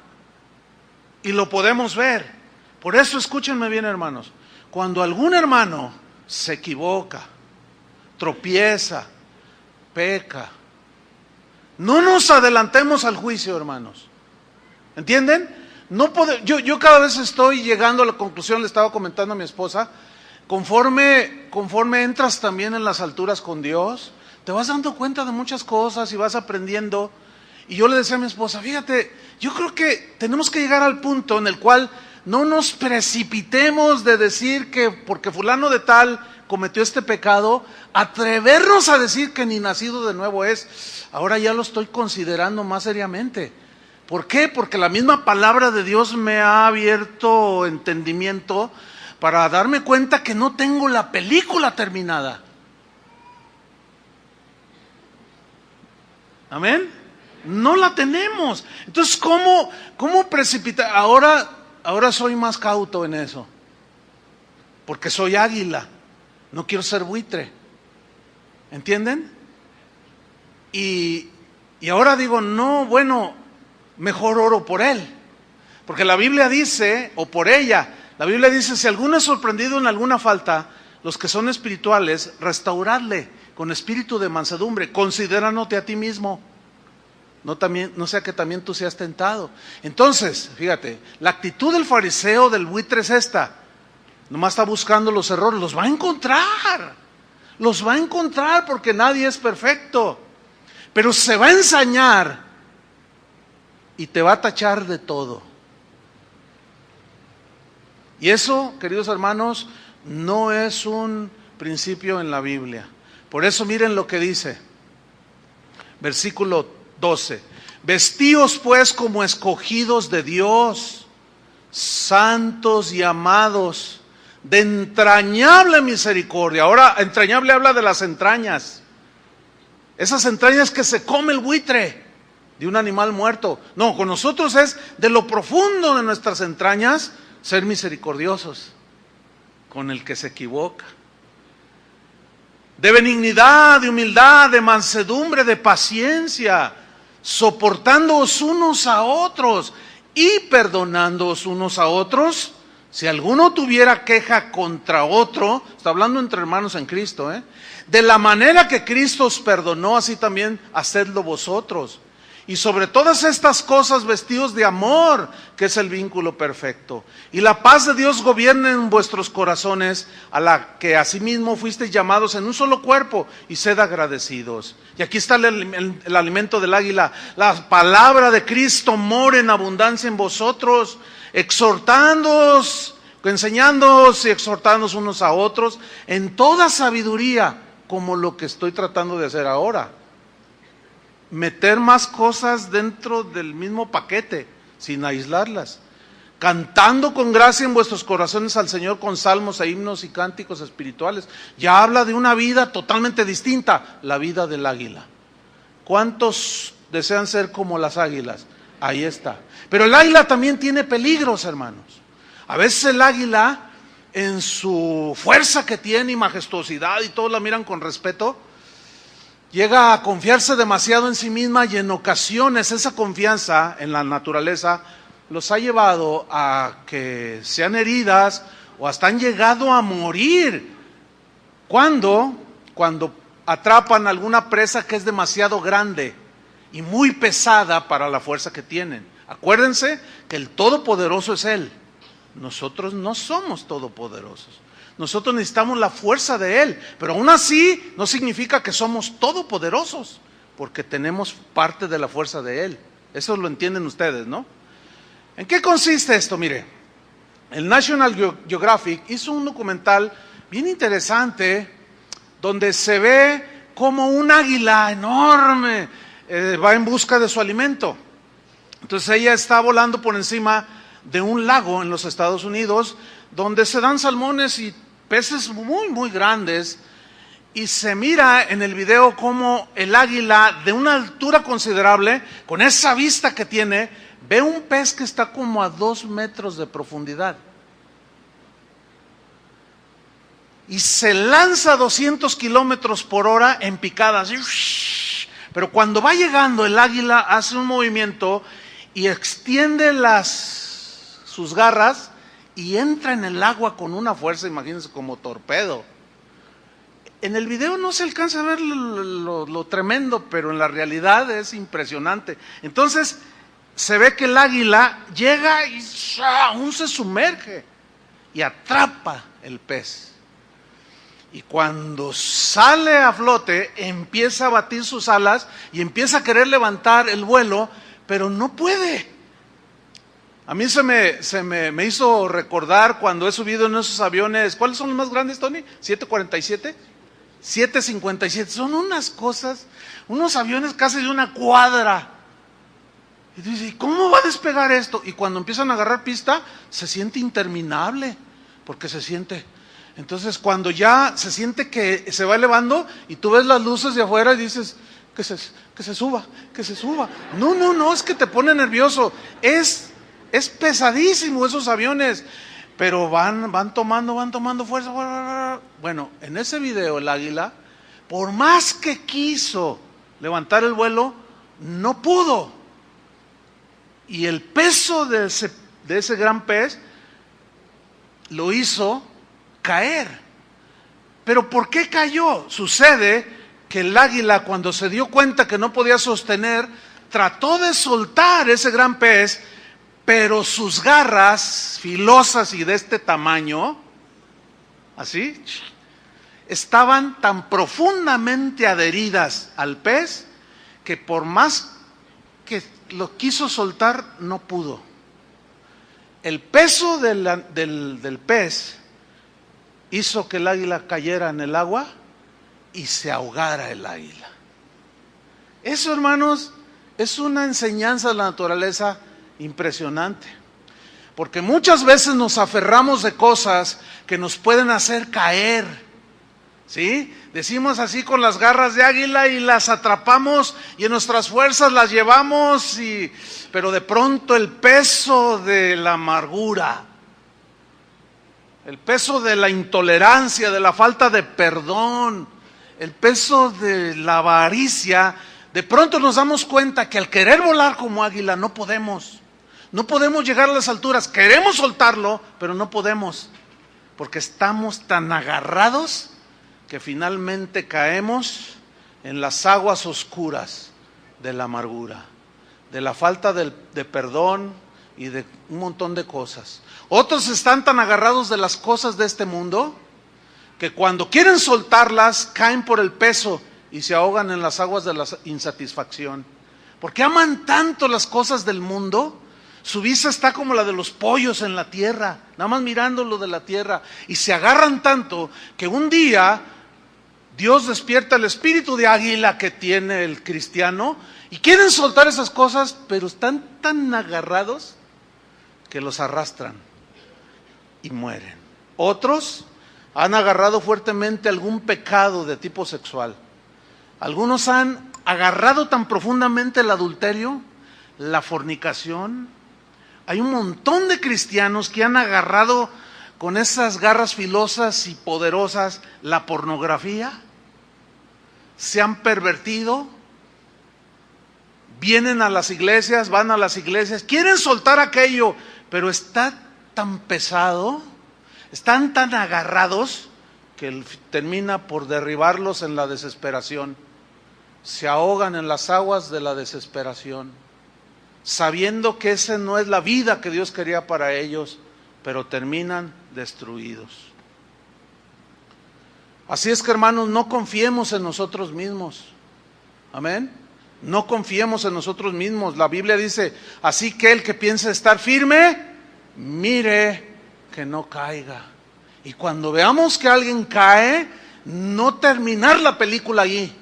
y lo podemos ver. Por eso escúchenme bien, hermanos. Cuando algún hermano se equivoca, tropieza, peca, no nos adelantemos al juicio, hermanos. ¿Entienden? Yo cada vez estoy llegando a la conclusión, le estaba comentando a mi esposa, conforme entras también en las alturas con Dios, te vas dando cuenta de muchas cosas y vas aprendiendo. Y yo le decía a mi esposa, fíjate, yo creo que tenemos que llegar al punto en el cual no nos precipitemos de decir que porque fulano de tal cometió este pecado, atrevernos a decir que ni nacido de nuevo es. Ahora ya lo estoy considerando más seriamente. ¿Por qué? Porque la misma palabra de Dios me ha abierto entendimiento para darme cuenta que no tengo la película terminada. ¿Amén? No la tenemos. Entonces, ¿cómo precipitar? Ahora soy más cauto en eso. Porque soy águila. No quiero ser buitre. ¿Entienden? Y ahora digo, no, bueno, mejor oro por él. Porque la Biblia dice, o por ella, la Biblia dice, si alguno es sorprendido en alguna falta, los que son espirituales, restauradle con espíritu de mansedumbre, considéranote a ti mismo. No sea que también tú seas tentado. Entonces, fíjate, la actitud del fariseo, del buitre es esta. Nomás está buscando los errores, los va a encontrar. Los va a encontrar porque nadie es perfecto. Pero se va a ensañar y te va a tachar de todo. Y eso, queridos hermanos, no es un principio en la Biblia. Por eso miren lo que dice. Versículo 12. Vestíos pues como escogidos de Dios, santos y amados, de entrañable misericordia. Ahora, entrañable habla de las entrañas. Esas entrañas que se come el buitre de un animal muerto. No, con nosotros es de lo profundo de nuestras entrañas ser misericordiosos con el que se equivoca. De benignidad, de humildad, de mansedumbre, de paciencia, soportándoos unos a otros y perdonándoos unos a otros. Si alguno tuviera queja contra otro, está hablando entre hermanos en Cristo, de la manera que Cristo os perdonó, así también hacedlo vosotros. Y sobre todas estas cosas vestidos de amor, que es el vínculo perfecto. Y la paz de Dios gobierne en vuestros corazones, a la que asimismo fuisteis llamados en un solo cuerpo, y sed agradecidos. Y aquí está el alimento del águila. La palabra de Cristo mora en abundancia en vosotros, exhortándoos, enseñándoos y exhortándoos unos a otros, en toda sabiduría, como lo que estoy tratando de hacer ahora. Meter más cosas dentro del mismo paquete, sin aislarlas. Cantando con gracia en vuestros corazones al Señor con salmos e himnos y cánticos espirituales. Ya habla de una vida totalmente distinta, la vida del águila. ¿Cuántos desean ser como las águilas? Ahí está. Pero el águila también tiene peligros, hermanos. A veces el águila, en su fuerza que tiene y majestuosidad, y todos la miran con respeto, llega a confiarse demasiado en sí misma, y en ocasiones esa confianza en la naturaleza los ha llevado a que sean heridas o hasta han llegado a morir. Cuando atrapan alguna presa que es demasiado grande y muy pesada para la fuerza que tienen. Acuérdense que el Todopoderoso es Él. Nosotros no somos todopoderosos. Nosotros necesitamos la fuerza de Él, pero aún así no significa que somos todopoderosos, porque tenemos parte de la fuerza de Él. Eso lo entienden ustedes, ¿no? ¿En qué consiste esto? Mire, el National Geographic hizo un documental bien interesante, donde se ve como un águila enorme va en busca de su alimento. Entonces ella está volando por encima de un lago en los Estados Unidos, donde se dan salmones y peces muy, muy grandes, y se mira en el video como el águila, de una altura considerable, con esa vista que tiene, ve un pez que está como a 2 metros de profundidad. Y se lanza a 200 kilómetros por hora en picadas. Pero cuando va llegando, el águila hace un movimiento y extiende sus garras y entra en el agua con una fuerza, imagínense, como torpedo. En el video no se alcanza a ver lo tremendo, pero en la realidad es impresionante. Entonces se ve que el águila llega y aún se sumerge y atrapa el pez. Y cuando sale a flote, empieza a batir sus alas y empieza a querer levantar el vuelo, pero no puede. A mí se me hizo recordar cuando he subido en esos aviones. ¿Cuáles son los más grandes, Tony? ¿747? 757. Son unas cosas, unos aviones casi de una cuadra. Y tú dices, ¿cómo va a despegar esto? Y cuando empiezan a agarrar pista, se siente interminable, porque se siente. Entonces cuando ya se siente que se va elevando y tú ves las luces de afuera y dices, que se suba, que se suba. No, es que te pone nervioso. Es pesadísimo esos aviones, pero van tomando fuerza. Bueno, en ese video el águila, por más que quiso levantar el vuelo, no pudo. Y el peso de ese gran pez lo hizo caer. ¿Pero por qué cayó? Sucede que el águila, cuando se dio cuenta que no podía sostener, trató de soltar ese gran pez, pero sus garras filosas y de este tamaño, así, estaban tan profundamente adheridas al pez que por más que lo quiso soltar, no pudo. El peso del pez hizo que el águila cayera en el agua y se ahogara el águila. Eso, hermanos, es una enseñanza de la naturaleza impresionante. Porque muchas veces nos aferramos de cosas que nos pueden hacer caer, ¿sí? Decimos así con las garras de águila y las atrapamos y en nuestras fuerzas las llevamos, pero de pronto el peso de la amargura, el peso de la intolerancia, de la falta de perdón, el peso de la avaricia, de pronto nos damos cuenta que al querer volar como águila no podemos llegar a las alturas. Queremos soltarlo, pero no podemos, porque estamos tan agarrados que finalmente caemos en las aguas oscuras de la amargura, de la falta de perdón y de un montón de cosas. Otros están tan agarrados de las cosas de este mundo que cuando quieren soltarlas caen por el peso y se ahogan en las aguas de la insatisfacción. Porque aman tanto las cosas del mundo, su vista está como la de los pollos en la tierra, nada más mirando lo de la tierra, y se agarran tanto que un día Dios despierta el espíritu de águila que tiene el cristiano y quieren soltar esas cosas, pero están tan agarrados que los arrastran y mueren. Otros han agarrado fuertemente algún pecado de tipo sexual. Algunos han agarrado tan profundamente el adulterio, la fornicación. Hay un montón de cristianos que han agarrado con esas garras filosas y poderosas la pornografía, se han pervertido, vienen a las iglesias, van a las iglesias, quieren soltar aquello, pero está tan pesado, están tan agarrados que termina por derribarlos en la desesperación. Se ahogan en las aguas de la desesperación, sabiendo que esa no es la vida que Dios quería para ellos, pero terminan destruidos. Así es que, hermanos, no confiemos en nosotros mismos. Amén. No confiemos en nosotros mismos. La Biblia dice, así que el que piense estar firme, mire que no caiga. Y cuando veamos que alguien cae, no terminar la película allí.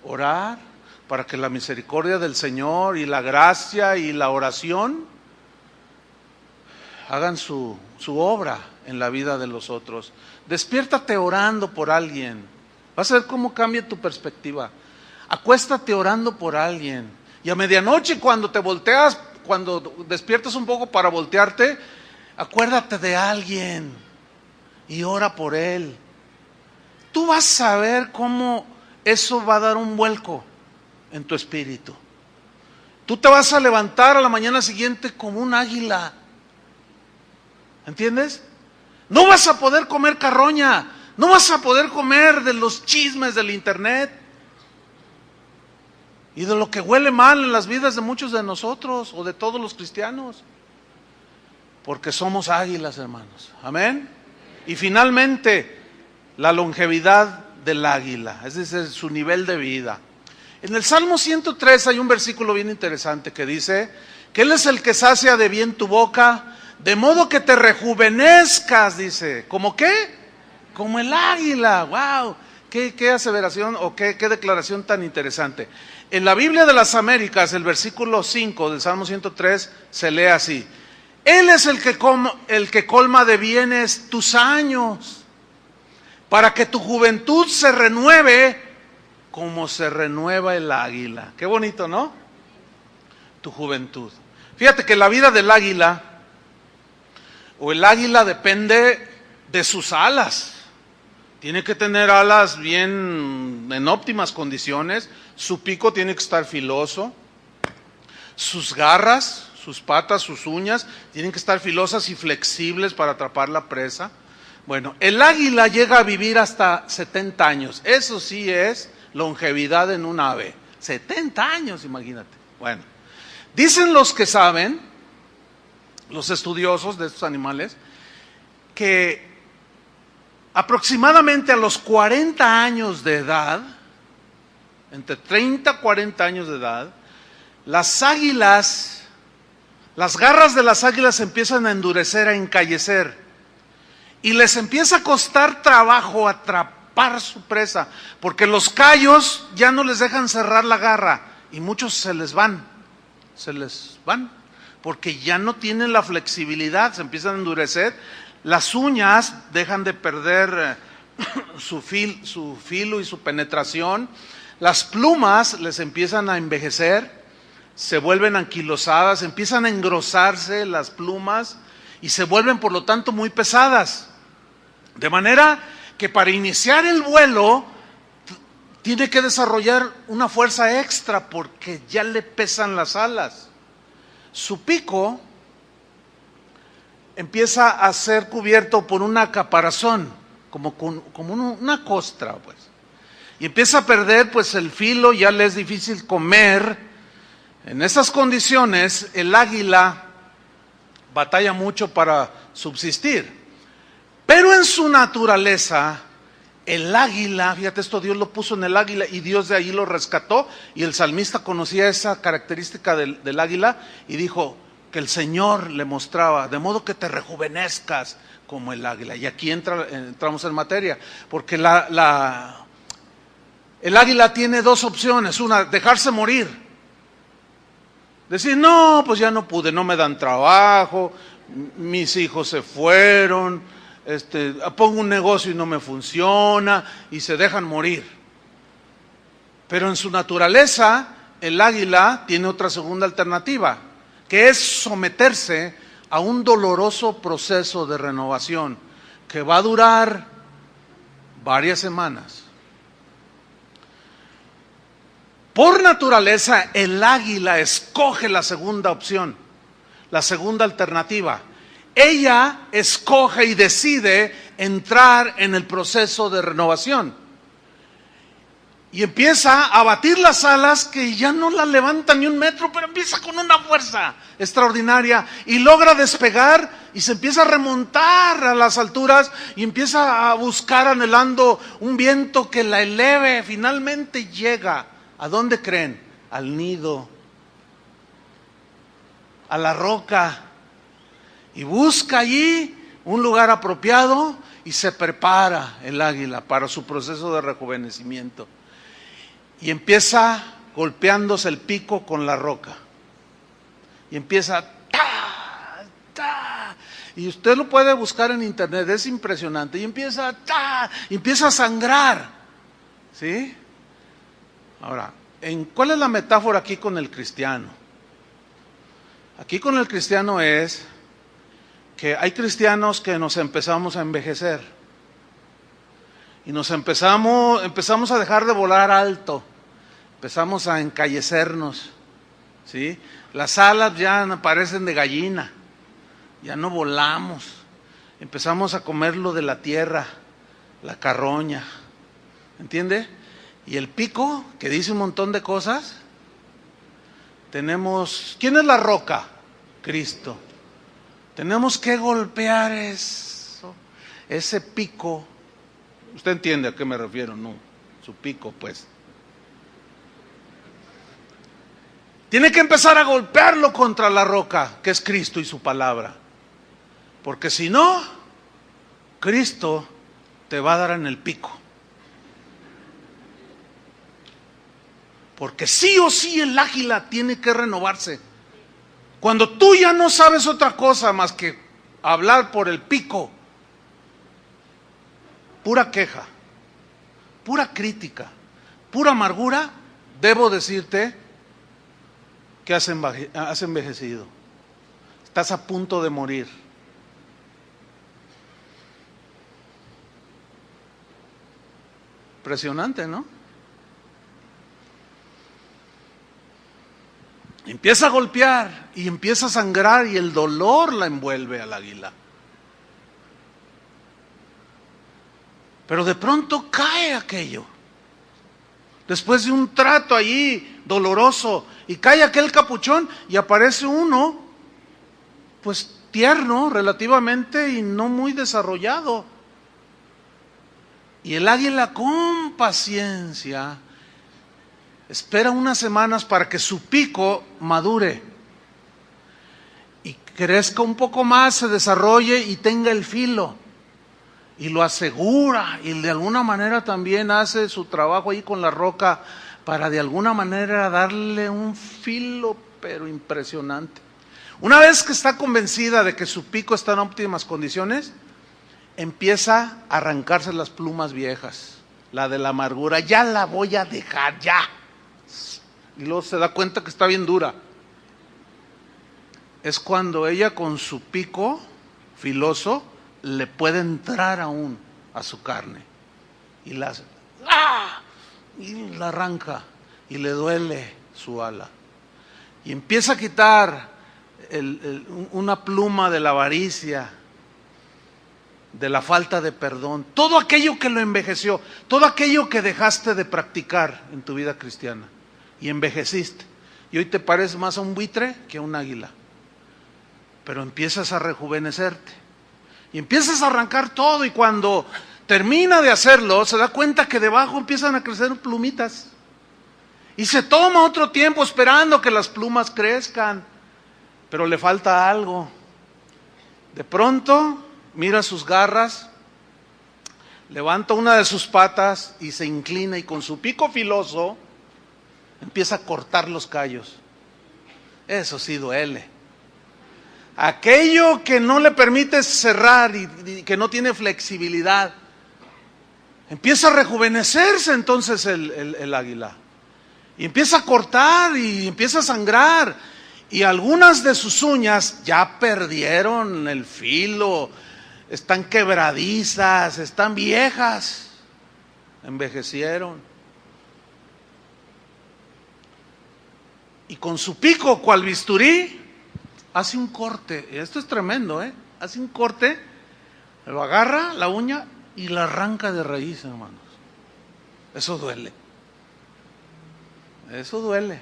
Orar para que la misericordia del Señor y la gracia y la oración hagan su obra en la vida de los otros. Despiértate orando por alguien. Vas a ver cómo cambia tu perspectiva. Acuéstate orando por alguien. Y a medianoche cuando te volteas, cuando despiertas un poco para voltearte, acuérdate de alguien y ora por él. Tú vas a ver cómo eso va a dar un vuelco en tu espíritu. Tú te vas a levantar a la mañana siguiente como un águila. ¿Entiendes? No vas a poder comer carroña, no vas a poder comer de los chismes del internet y de lo que huele mal en las vidas de muchos de nosotros o de todos los cristianos, porque somos águilas, hermanos. Amén. Y finalmente, la longevidad del águila, es decir, su nivel de vida. En el Salmo 103 hay un versículo bien interesante que dice que Él es el que sacia de bien tu boca, de modo que te rejuvenezcas, dice. ¿Cómo qué? Como el águila. ¡Wow! ¿Qué aseveración o qué declaración tan interesante? En la Biblia de las Américas, el versículo 5 del Salmo 103 se lee así: Él es el que colma de bienes tus años, para que tu juventud se renueve como se renueva el águila. Qué bonito, ¿no? Tu juventud. Fíjate que la vida del águila, o el águila, depende de sus alas. Tiene que tener alas bien en óptimas condiciones. Su pico tiene que estar filoso. Sus garras, sus patas, sus uñas tienen que estar filosas y flexibles para atrapar la presa. Bueno, el águila llega a vivir hasta 70 años. Eso sí es longevidad en un ave. 70 años, imagínate. Bueno, dicen los que saben, los estudiosos de estos animales, que aproximadamente a los 40 años de edad, entre 30 y 40 años de edad, las águilas, las garras de las águilas empiezan a endurecer, a encallecer, y les empieza a costar trabajo atrapar su presa, porque los callos ya no les dejan cerrar la garra y muchos se les van, porque ya no tienen la flexibilidad, se empiezan a endurecer, las uñas dejan de perder su filo y su penetración, las plumas les empiezan a envejecer, se vuelven anquilosadas, empiezan a engrosarse las plumas y se vuelven por lo tanto muy pesadas. De manera que para iniciar el vuelo tiene que desarrollar una fuerza extra porque ya le pesan las alas. Su pico empieza a ser cubierto por una caparazón, como una costra, pues. Y empieza a perder pues el filo, ya le es difícil comer. En esas condiciones el águila batalla mucho para subsistir. Pero en su naturaleza, el águila, fíjate esto, Dios lo puso en el águila y Dios de ahí lo rescató. Y el salmista conocía esa característica del águila y dijo que el Señor le mostraba, de modo que te rejuvenezcas como el águila. Y aquí entramos en materia, porque el águila tiene dos opciones. Una, dejarse morir. Decir, no, pues ya no pude, no me dan trabajo, mis hijos se fueron, pongo un negocio y no me funciona, y se dejan morir. Pero en su naturaleza, el águila tiene otra segunda alternativa, que es someterse a un doloroso proceso de renovación, que va a durar varias semanas. Por naturaleza, el águila escoge la segunda opción, la segunda alternativa. Ella escoge y decide entrar en el proceso de renovación. Y empieza a batir las alas que ya no la levantan ni un metro, pero empieza con una fuerza extraordinaria y logra despegar y se empieza a remontar a las alturas y empieza a buscar anhelando un viento que la eleve. Finalmente llega. ¿A dónde creen? Al nido, a la roca, y busca allí un lugar apropiado y se prepara el águila para su proceso de rejuvenecimiento. Y empieza golpeándose el pico con la roca. Y empieza ta, ta. Y usted lo puede buscar en internet, es impresionante. Y empieza ta, y empieza a sangrar. ¿Sí? Ahora, ¿cuál es la metáfora aquí con el cristiano? Aquí con el cristiano es que hay cristianos que nos empezamos a envejecer y empezamos a dejar de volar alto, empezamos a encallecernos, ¿sí? Las alas ya parecen de gallina, ya no volamos, empezamos a comer lo de la tierra, la carroña, ¿entiende? Y el pico, que dice un montón de cosas, ¿quién es la roca? Cristo. Tenemos que golpear ese pico. Usted entiende a qué me refiero, ¿no? Su pico, pues. Tiene que empezar a golpearlo contra la roca, que es Cristo y su palabra. Porque si no, Cristo te va a dar en el pico. Porque sí o sí el águila tiene que renovarse. Cuando tú ya no sabes otra cosa más que hablar por el pico, pura queja, pura crítica, pura amargura, debo decirte que has envejecido. Estás a punto de morir. Impresionante, ¿no? Empieza a golpear y empieza a sangrar y el dolor la envuelve al águila. Pero de pronto cae aquello. Después de un trato allí doloroso y cae aquel capuchón y aparece uno, pues tierno relativamente y no muy desarrollado. Y el águila con paciencia espera unas semanas para que su pico madure y crezca un poco más, se desarrolle y tenga el filo. y lo asegura, y de alguna manera también hace su trabajo ahí con la roca para de alguna manera darle un filo, pero impresionante. Una vez que está convencida de que su pico está en óptimas condiciones, empieza a arrancarse las plumas viejas, la de la amargura. Ya la voy a dejar, ya. Y luego se da cuenta que está bien dura. Es cuando ella con su pico filoso le puede entrar aún a su carne y la arranca y le duele su ala y empieza a quitar una pluma de la avaricia, de la falta de perdón, todo aquello que lo envejeció, todo aquello que dejaste de practicar en tu vida cristiana y envejeciste y hoy te pareces más a un buitre que a un águila, pero empiezas a rejuvenecerte y empiezas a arrancar todo, y cuando termina de hacerlo se da cuenta que debajo empiezan a crecer plumitas y se toma otro tiempo esperando que las plumas crezcan, pero le falta algo. De pronto mira sus garras, levanta una de sus patas y se inclina y con su pico filoso empieza a cortar los callos. Eso sí duele. Aquello que no le permite cerrar y que no tiene flexibilidad, empieza a rejuvenecerse entonces el águila. Y empieza a cortar y empieza a sangrar. Y algunas de sus uñas ya perdieron el filo, están quebradizas, están viejas, envejecieron. Y con su pico, cual bisturí, hace un corte. Esto es tremendo, hace un corte, lo agarra la uña y la arranca de raíz, hermanos. Eso duele. Eso duele.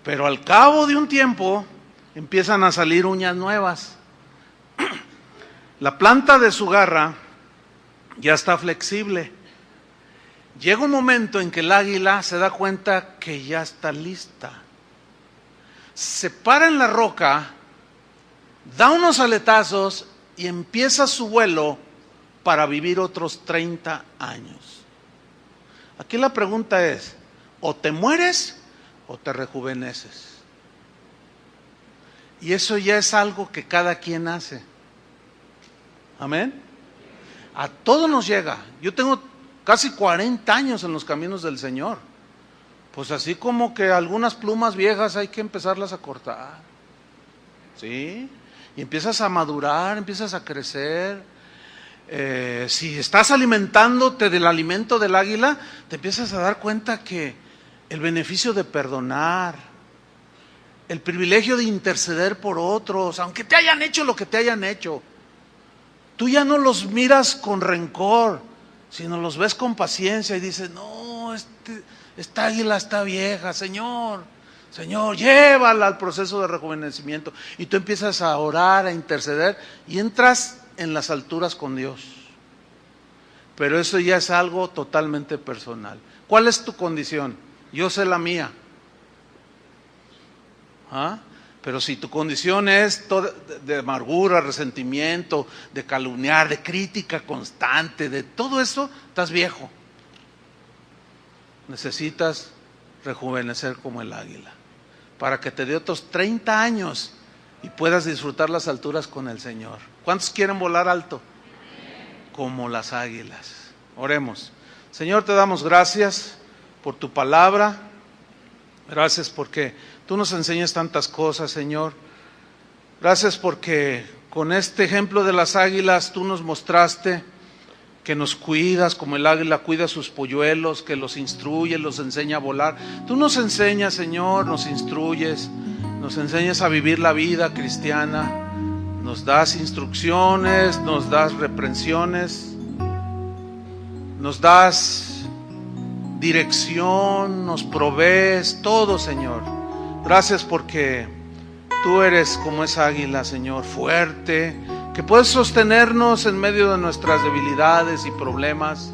Pero al cabo de un tiempo empiezan a salir uñas nuevas. La planta de su garra ya está flexible. Llega un momento en que el águila se da cuenta que ya está lista. Se para en la roca, da unos aletazos y empieza su vuelo para vivir otros 30 años. Aquí la pregunta es, o te mueres o te rejuveneces. Y eso ya es algo que cada quien hace. Amén. A todos nos llega. Yo tengo casi 40 años en los caminos del Señor. Pues así como que algunas plumas viejas hay que empezarlas a cortar. ¿Sí? Y empiezas a madurar, empiezas a crecer. Si estás alimentándote del alimento del águila, te empiezas a dar cuenta que el beneficio de perdonar, el privilegio de interceder por otros, aunque te hayan hecho lo que te hayan hecho, tú ya no los miras con rencor, sino los ves con paciencia y dices, no, esta águila está vieja, Señor, llévala al proceso de rejuvenecimiento. Y tú empiezas a orar, a interceder y entras en las alturas con Dios. Pero eso ya es algo totalmente personal. ¿Cuál es tu condición? Yo sé la mía. Pero si tu condición es de amargura, resentimiento, de calumniar, de crítica constante, de todo eso, estás viejo. Necesitas rejuvenecer como el águila, para que te dé otros 30 años y puedas disfrutar las alturas con el Señor. ¿Cuántos quieren volar alto? Como las águilas. Oremos. Señor, te damos gracias por tu palabra. Gracias porque tú nos enseñas tantas cosas, Señor. Gracias porque con este ejemplo de las águilas tú nos mostraste que nos cuidas como el águila cuida a sus polluelos, que los instruye, los enseña a volar. Tú nos enseñas, Señor, nos instruyes, nos enseñas a vivir la vida cristiana, nos das instrucciones, nos das reprensiones, nos das dirección, nos provees todo, Señor. Gracias porque tú eres como esa águila, Señor, fuerte, que puedes sostenernos en medio de nuestras debilidades y problemas.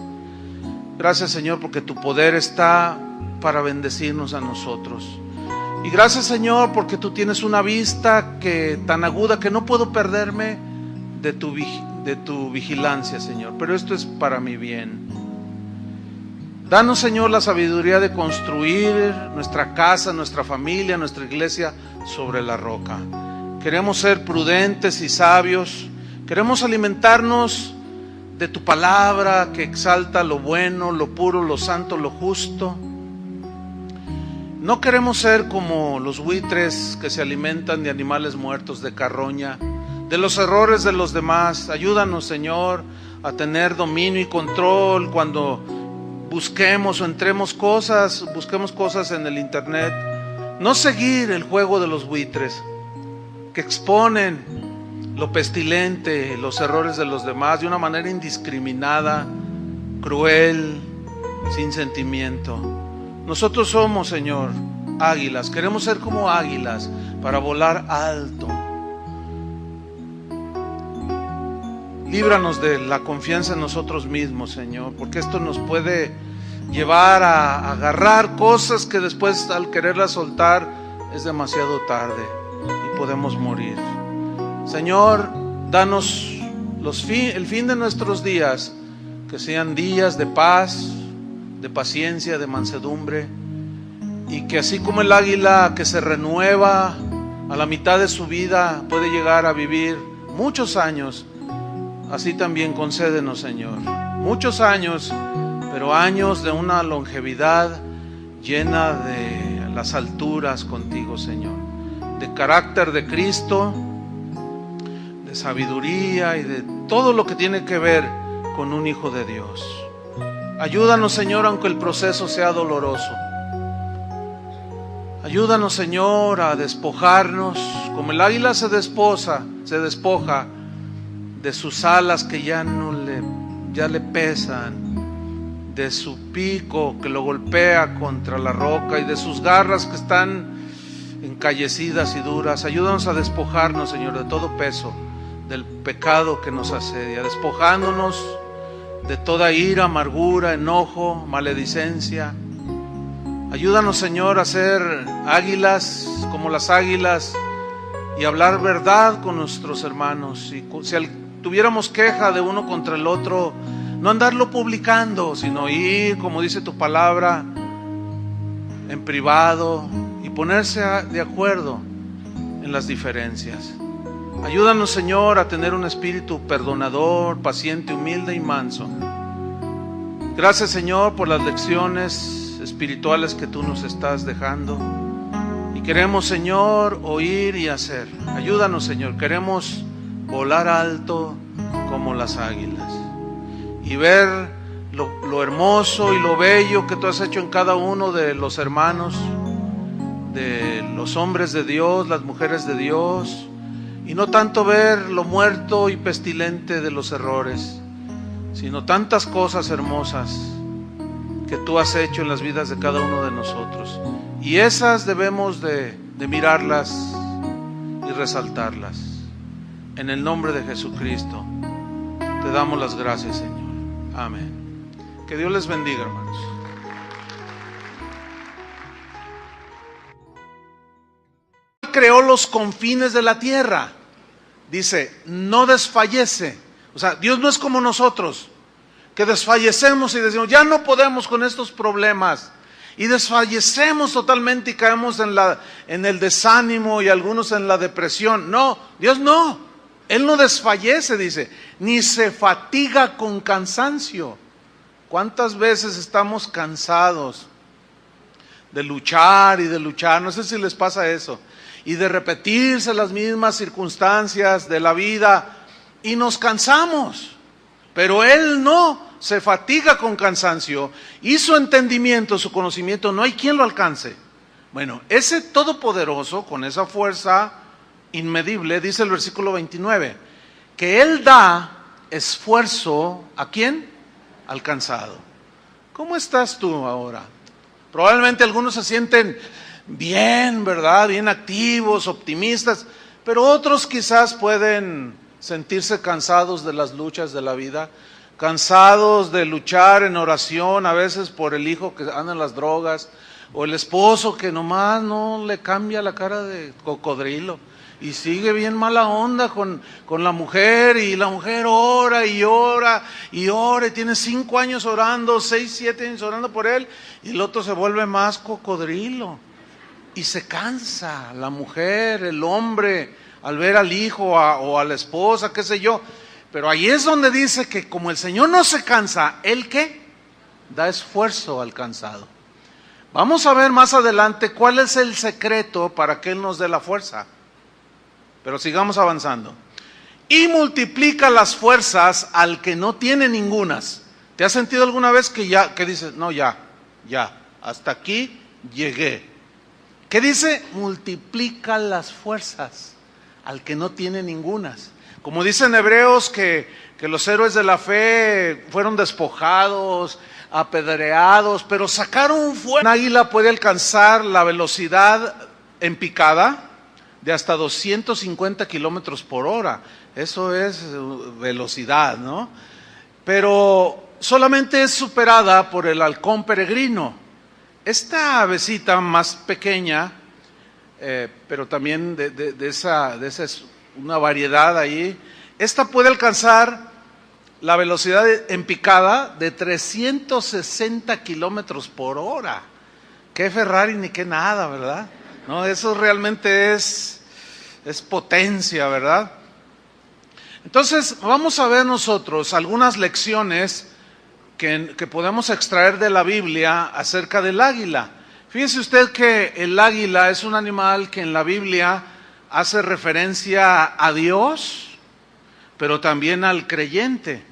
Gracias, Señor, porque tu poder está para bendecirnos a nosotros. Y gracias, Señor, porque tú tienes una vista tan aguda que no puedo perderme de tu vigilancia, Señor, pero esto es para mi bien. Danos, Señor, la sabiduría de construir nuestra casa, nuestra familia, nuestra iglesia sobre la roca. Queremos ser prudentes y sabios. Queremos alimentarnos de tu palabra que exalta lo bueno, lo puro, lo santo, lo justo. No queremos ser como los buitres que se alimentan de animales muertos, de carroña, de los errores de los demás. Ayúdanos, Señor, a tener dominio y control cuando busquemos cosas en el internet. No seguir el juego de los buitres que exponen lo pestilente, los errores de los demás de una manera indiscriminada, cruel, sin sentimiento. Nosotros somos, Señor, águilas. Queremos ser como águilas para volar alto. Líbranos de la confianza en nosotros mismos, Señor, porque esto nos puede llevar a agarrar cosas que después, al quererlas soltar, es demasiado tarde y podemos morir. Señor, danos el fin de nuestros días, que sean días de paz, de paciencia, de mansedumbre, y que así como el águila que se renueva a la mitad de su vida puede llegar a vivir muchos años, así también concédenos, Señor, muchos años, pero años de una longevidad llena de las alturas contigo, Señor, de carácter de Cristo, de sabiduría y de todo lo que tiene que ver con un hijo de Dios. Ayúdanos, Señor, aunque el proceso sea doloroso. Ayúdanos, Señor, a despojarnos, como el águila se despoja de sus alas que ya le pesan, de su pico que lo golpea contra la roca y de sus garras que están encallecidas y duras. Ayúdanos a despojarnos, Señor, de todo peso, del pecado que nos asedia, despojándonos de toda ira, amargura, enojo, maledicencia. Ayúdanos, Señor, a ser águilas como las águilas y hablar verdad con nuestros hermanos. Y si tuviéramos queja de uno contra el otro, no andarlo publicando, sino ir, como dice tu palabra, en privado y ponerse de acuerdo en las diferencias. Ayúdanos, Señor, a tener un espíritu perdonador, paciente, humilde y manso. Gracias, Señor, por las lecciones espirituales que tú nos estás dejando. Y queremos, Señor, oír y hacer. Ayúdanos, Señor. Queremos volar alto como las águilas y ver lo hermoso y lo bello que tú has hecho en cada uno de los hermanos, de los hombres de Dios, las mujeres de Dios. Y no tanto ver lo muerto y pestilente de los errores, sino tantas cosas hermosas que tú has hecho en las vidas de cada uno de nosotros. Y esas debemos de mirarlas y resaltarlas. En el nombre de Jesucristo te damos las gracias, Señor. Amén. Que Dios les bendiga, hermanos. Creó los confines de la tierra. Dice, no desfallece. O sea, Dios no es como nosotros, que desfallecemos y decimos, ya no podemos con estos problemas. Y desfallecemos totalmente y caemos en el desánimo y algunos en la depresión. No, Dios no. Él no desfallece, dice, ni se fatiga con cansancio. ¿Cuántas veces estamos cansados de luchar y de luchar? No sé si les pasa eso. Y de repetirse las mismas circunstancias de la vida y nos cansamos, pero Él no se fatiga con cansancio y su entendimiento, su conocimiento, no hay quien lo alcance. Bueno, ese todopoderoso, con esa fuerza inmedible, dice el versículo 29, que Él da esfuerzo, ¿a quién? Al cansado. ¿Cómo estás tú ahora? Probablemente algunos se sienten bien, ¿verdad? Bien activos, optimistas, pero otros quizás pueden sentirse cansados de las luchas de la vida, cansados de luchar en oración, a veces por el hijo que anda en las drogas, o el esposo que nomás no le cambia la cara de cocodrilo, y sigue bien mala onda con la mujer, y la mujer ora y ora y ora, y tiene 5 años orando, 6, 7 años orando por él, y el otro se vuelve más cocodrilo y se cansa, la mujer, el hombre, al ver al hijo o a la esposa, qué sé yo. Pero ahí es donde dice que como el Señor no se cansa, ¿Él qué? Da esfuerzo al cansado. Vamos a ver más adelante cuál es el secreto para que Él nos dé la fuerza. Pero sigamos avanzando. Y multiplica las fuerzas al que no tiene ningunas. ¿Te has sentido alguna vez que dices, no, ya, hasta aquí llegué? ¿Qué dice? Multiplica las fuerzas al que no tiene ningunas. Como dicen Hebreos que los héroes de la fe fueron despojados, apedreados, pero sacaron fuerza. Un águila puede alcanzar la velocidad en picada de hasta 250 kilómetros por hora. Eso es velocidad, ¿no? Pero solamente es superada por el halcón peregrino. Esta avecita más pequeña, pero también de esa es una variedad ahí. Esta puede alcanzar la velocidad en picada de 360 kilómetros por hora. Qué Ferrari ni qué nada, ¿verdad? No, eso realmente es potencia, ¿verdad? Entonces, vamos a ver nosotros algunas lecciones que podemos extraer de la Biblia acerca del águila. Fíjese usted que el águila es un animal que en la Biblia hace referencia a Dios, pero también al creyente.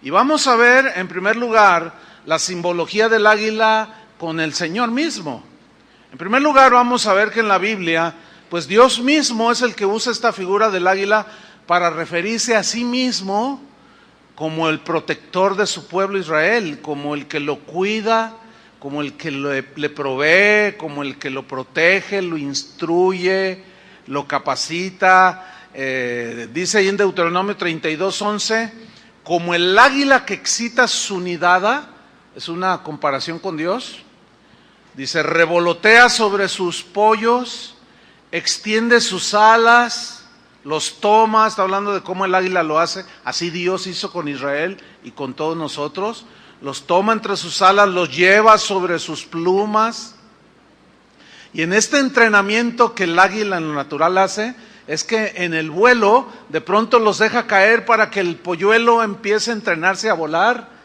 Y vamos a ver, en primer lugar, la simbología del águila con el Señor mismo. En primer lugar, vamos a ver que en la Biblia, pues Dios mismo es el que usa esta figura del águila para referirse a sí mismo como el protector de su pueblo Israel, como el que lo cuida, como el que le provee, como el que lo protege, lo instruye, lo capacita. Dice ahí en Deuteronomio 32:11, como el águila que excita su nidada, es una comparación con Dios. Dice, revolotea sobre sus pollos, extiende sus alas, los toma. Está hablando de cómo el águila lo hace. Así Dios hizo con Israel y con todos nosotros. Los toma entre sus alas, los lleva sobre sus plumas. Y en este entrenamiento que el águila en lo natural hace, es que en el vuelo de pronto los deja caer para que el polluelo empiece a entrenarse a volar.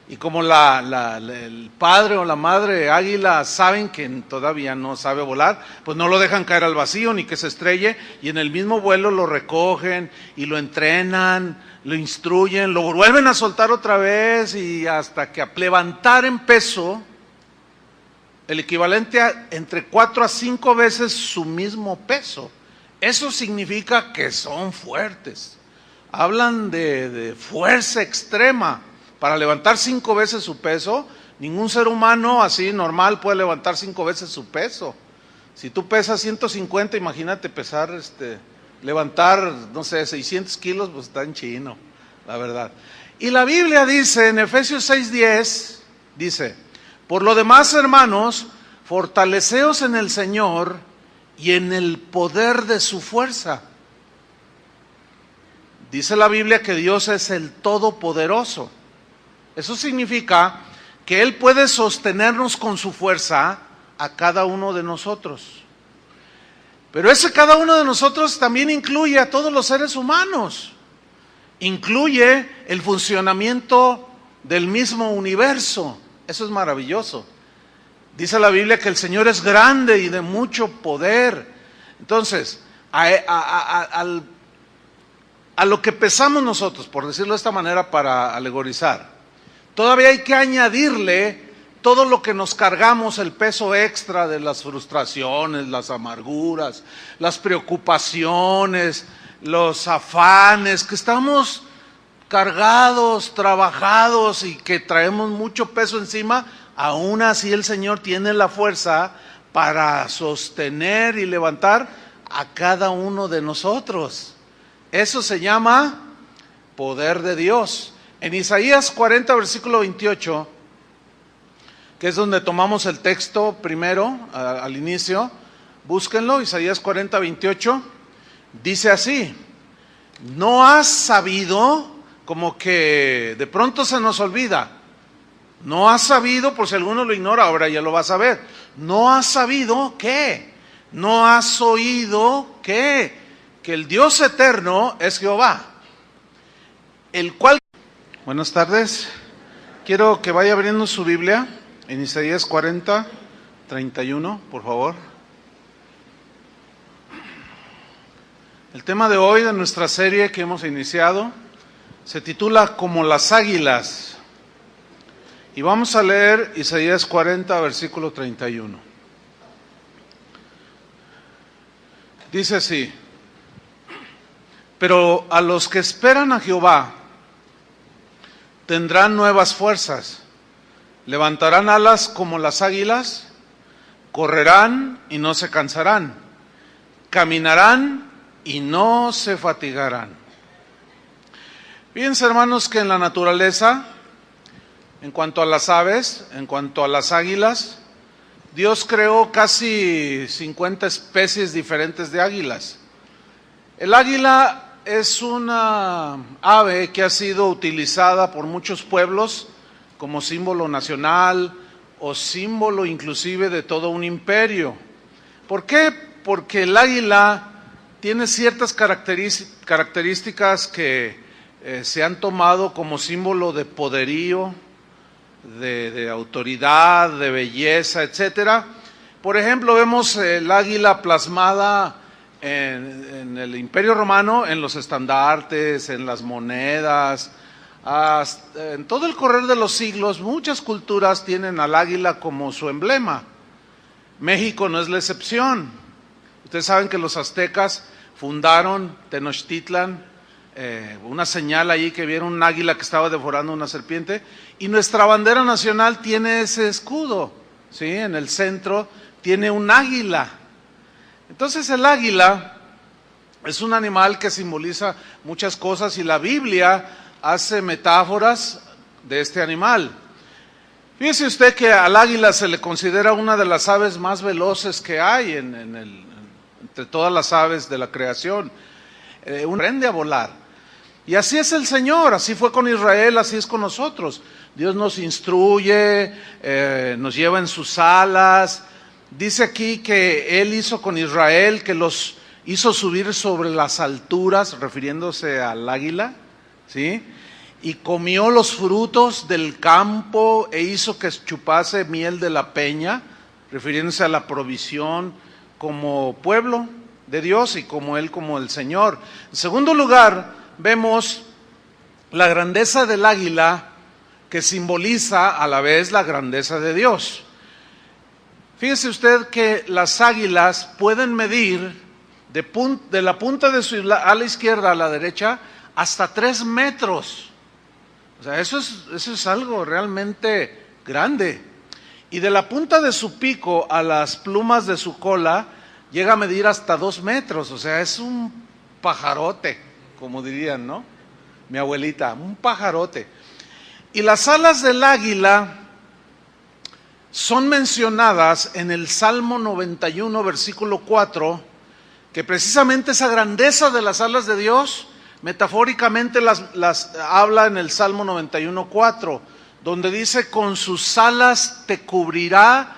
Y como el padre o la madre águila saben que todavía no sabe volar, pues no lo dejan caer al vacío ni que se estrelle, y en el mismo vuelo lo recogen y lo entrenan, lo instruyen, lo vuelven a soltar otra vez, y hasta que a levantar en peso el equivalente a entre 4 a 5 veces su mismo peso. Eso significa que son fuertes. Hablan de fuerza extrema. Para levantar 5 veces su peso, ningún ser humano así normal puede levantar 5 veces su peso. Si tú pesas 150, imagínate levantar, no sé, 600 kilos, pues está en chino, la verdad. Y la Biblia dice, en Efesios 6:10, dice, por lo demás, hermanos, fortaleceos en el Señor y en el poder de su fuerza. Dice la Biblia que Dios es el Todopoderoso. Eso significa que Él puede sostenernos con su fuerza a cada uno de nosotros. Pero ese cada uno de nosotros también incluye a todos los seres humanos. Incluye el funcionamiento del mismo universo. Eso es maravilloso. Dice la Biblia que el Señor es grande y de mucho poder. Entonces, a lo que pesamos nosotros, por decirlo de esta manera para alegorizar, todavía hay que añadirle todo lo que nos cargamos, el peso extra de las frustraciones, las amarguras, las preocupaciones, los afanes, que estamos cargados, trabajados y que traemos mucho peso encima. Aún así el Señor tiene la fuerza para sostener y levantar a cada uno de nosotros. Eso se llama poder de Dios. En Isaías 40, versículo 28, que es donde tomamos el texto primero, al inicio, búsquenlo, Isaías 40, 28, Dice así: no has sabido, como que de pronto se nos olvida. No has sabido, por si alguno lo ignora, ahora ya lo vas a ver. No has sabido ¿qué? No has oído ¿qué? Que el Dios eterno es Jehová, el cual... Buenas tardes. Quiero que vaya abriendo su Biblia en Isaías 40, 31, por favor. El tema de hoy de nuestra serie que hemos iniciado se titula Como las águilas. Y vamos a leer Isaías 40, versículo 31. Dice así: pero a los que esperan a Jehová tendrán nuevas fuerzas, levantarán alas como las águilas, correrán y no se cansarán, caminarán y no se fatigarán. Fíjense, hermanos, que en la naturaleza, en cuanto a las aves, en cuanto a las águilas, Dios creó casi 50 especies diferentes de águilas. El águila es una ave que ha sido utilizada por muchos pueblos como símbolo nacional o símbolo inclusive de todo un imperio. ¿Por qué? Porque el águila tiene ciertas características que se han tomado como símbolo de poderío, de autoridad, de belleza, etcétera. Por ejemplo, vemos el águila plasmada en el Imperio Romano, en los estandartes, en las monedas, en todo el correr de los siglos. Muchas culturas tienen al águila como su emblema. México no es la excepción. Ustedes saben que los aztecas fundaron Tenochtitlan, una señal allí que vieron un águila que estaba devorando una serpiente, y nuestra bandera nacional tiene ese escudo, ¿sí? En el centro tiene un águila. Entonces el águila es un animal que simboliza muchas cosas y la Biblia hace metáforas de este animal. Fíjese usted que al águila se le considera una de las aves más veloces que hay entre todas las aves de la creación. Aprende a volar. Y así es el Señor, así fue con Israel, así es con nosotros. Dios nos instruye, nos lleva en sus alas. Dice aquí que Él hizo con Israel, que los hizo subir sobre las alturas, refiriéndose al águila, ¿sí? Y comió los frutos del campo e hizo que chupase miel de la peña, refiriéndose a la provisión como pueblo de Dios y como Él como el Señor. En segundo lugar, vemos la grandeza del águila que simboliza a la vez la grandeza de Dios. Fíjese usted que las águilas pueden medir de la punta de su ala izquierda a la derecha hasta 3 metros. O sea, eso es algo realmente grande. Y de la punta de su pico a las plumas de su cola llega a medir hasta 2 metros. O sea, es un pajarote, como dirían, ¿no? Mi abuelita, un pajarote. Y las alas del águila son mencionadas en el Salmo 91, versículo 4, que precisamente esa grandeza de las alas de Dios, metafóricamente las habla en el Salmo 91, 4, donde dice: con sus alas te cubrirá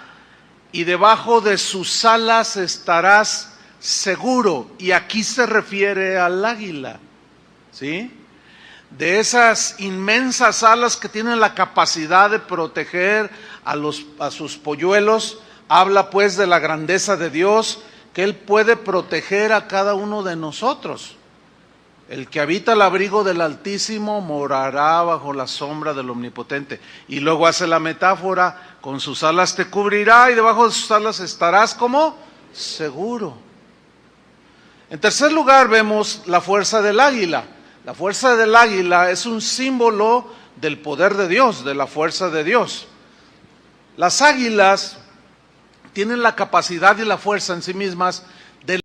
y debajo de sus alas estarás seguro. Y aquí se refiere al águila, ¿sí? De esas inmensas alas que tienen la capacidad de proteger a sus polluelos. Habla pues de la grandeza de Dios, que Él puede proteger a cada uno de nosotros. El que habita el abrigo del Altísimo morará bajo la sombra del Omnipotente. Y luego hace la metáfora: con sus alas te cubrirá y debajo de sus alas estarás como seguro. En tercer lugar, vemos la fuerza del águila. La fuerza del águila es un símbolo del poder de Dios, de la fuerza de Dios. Las águilas tienen la capacidad y la fuerza en sí mismas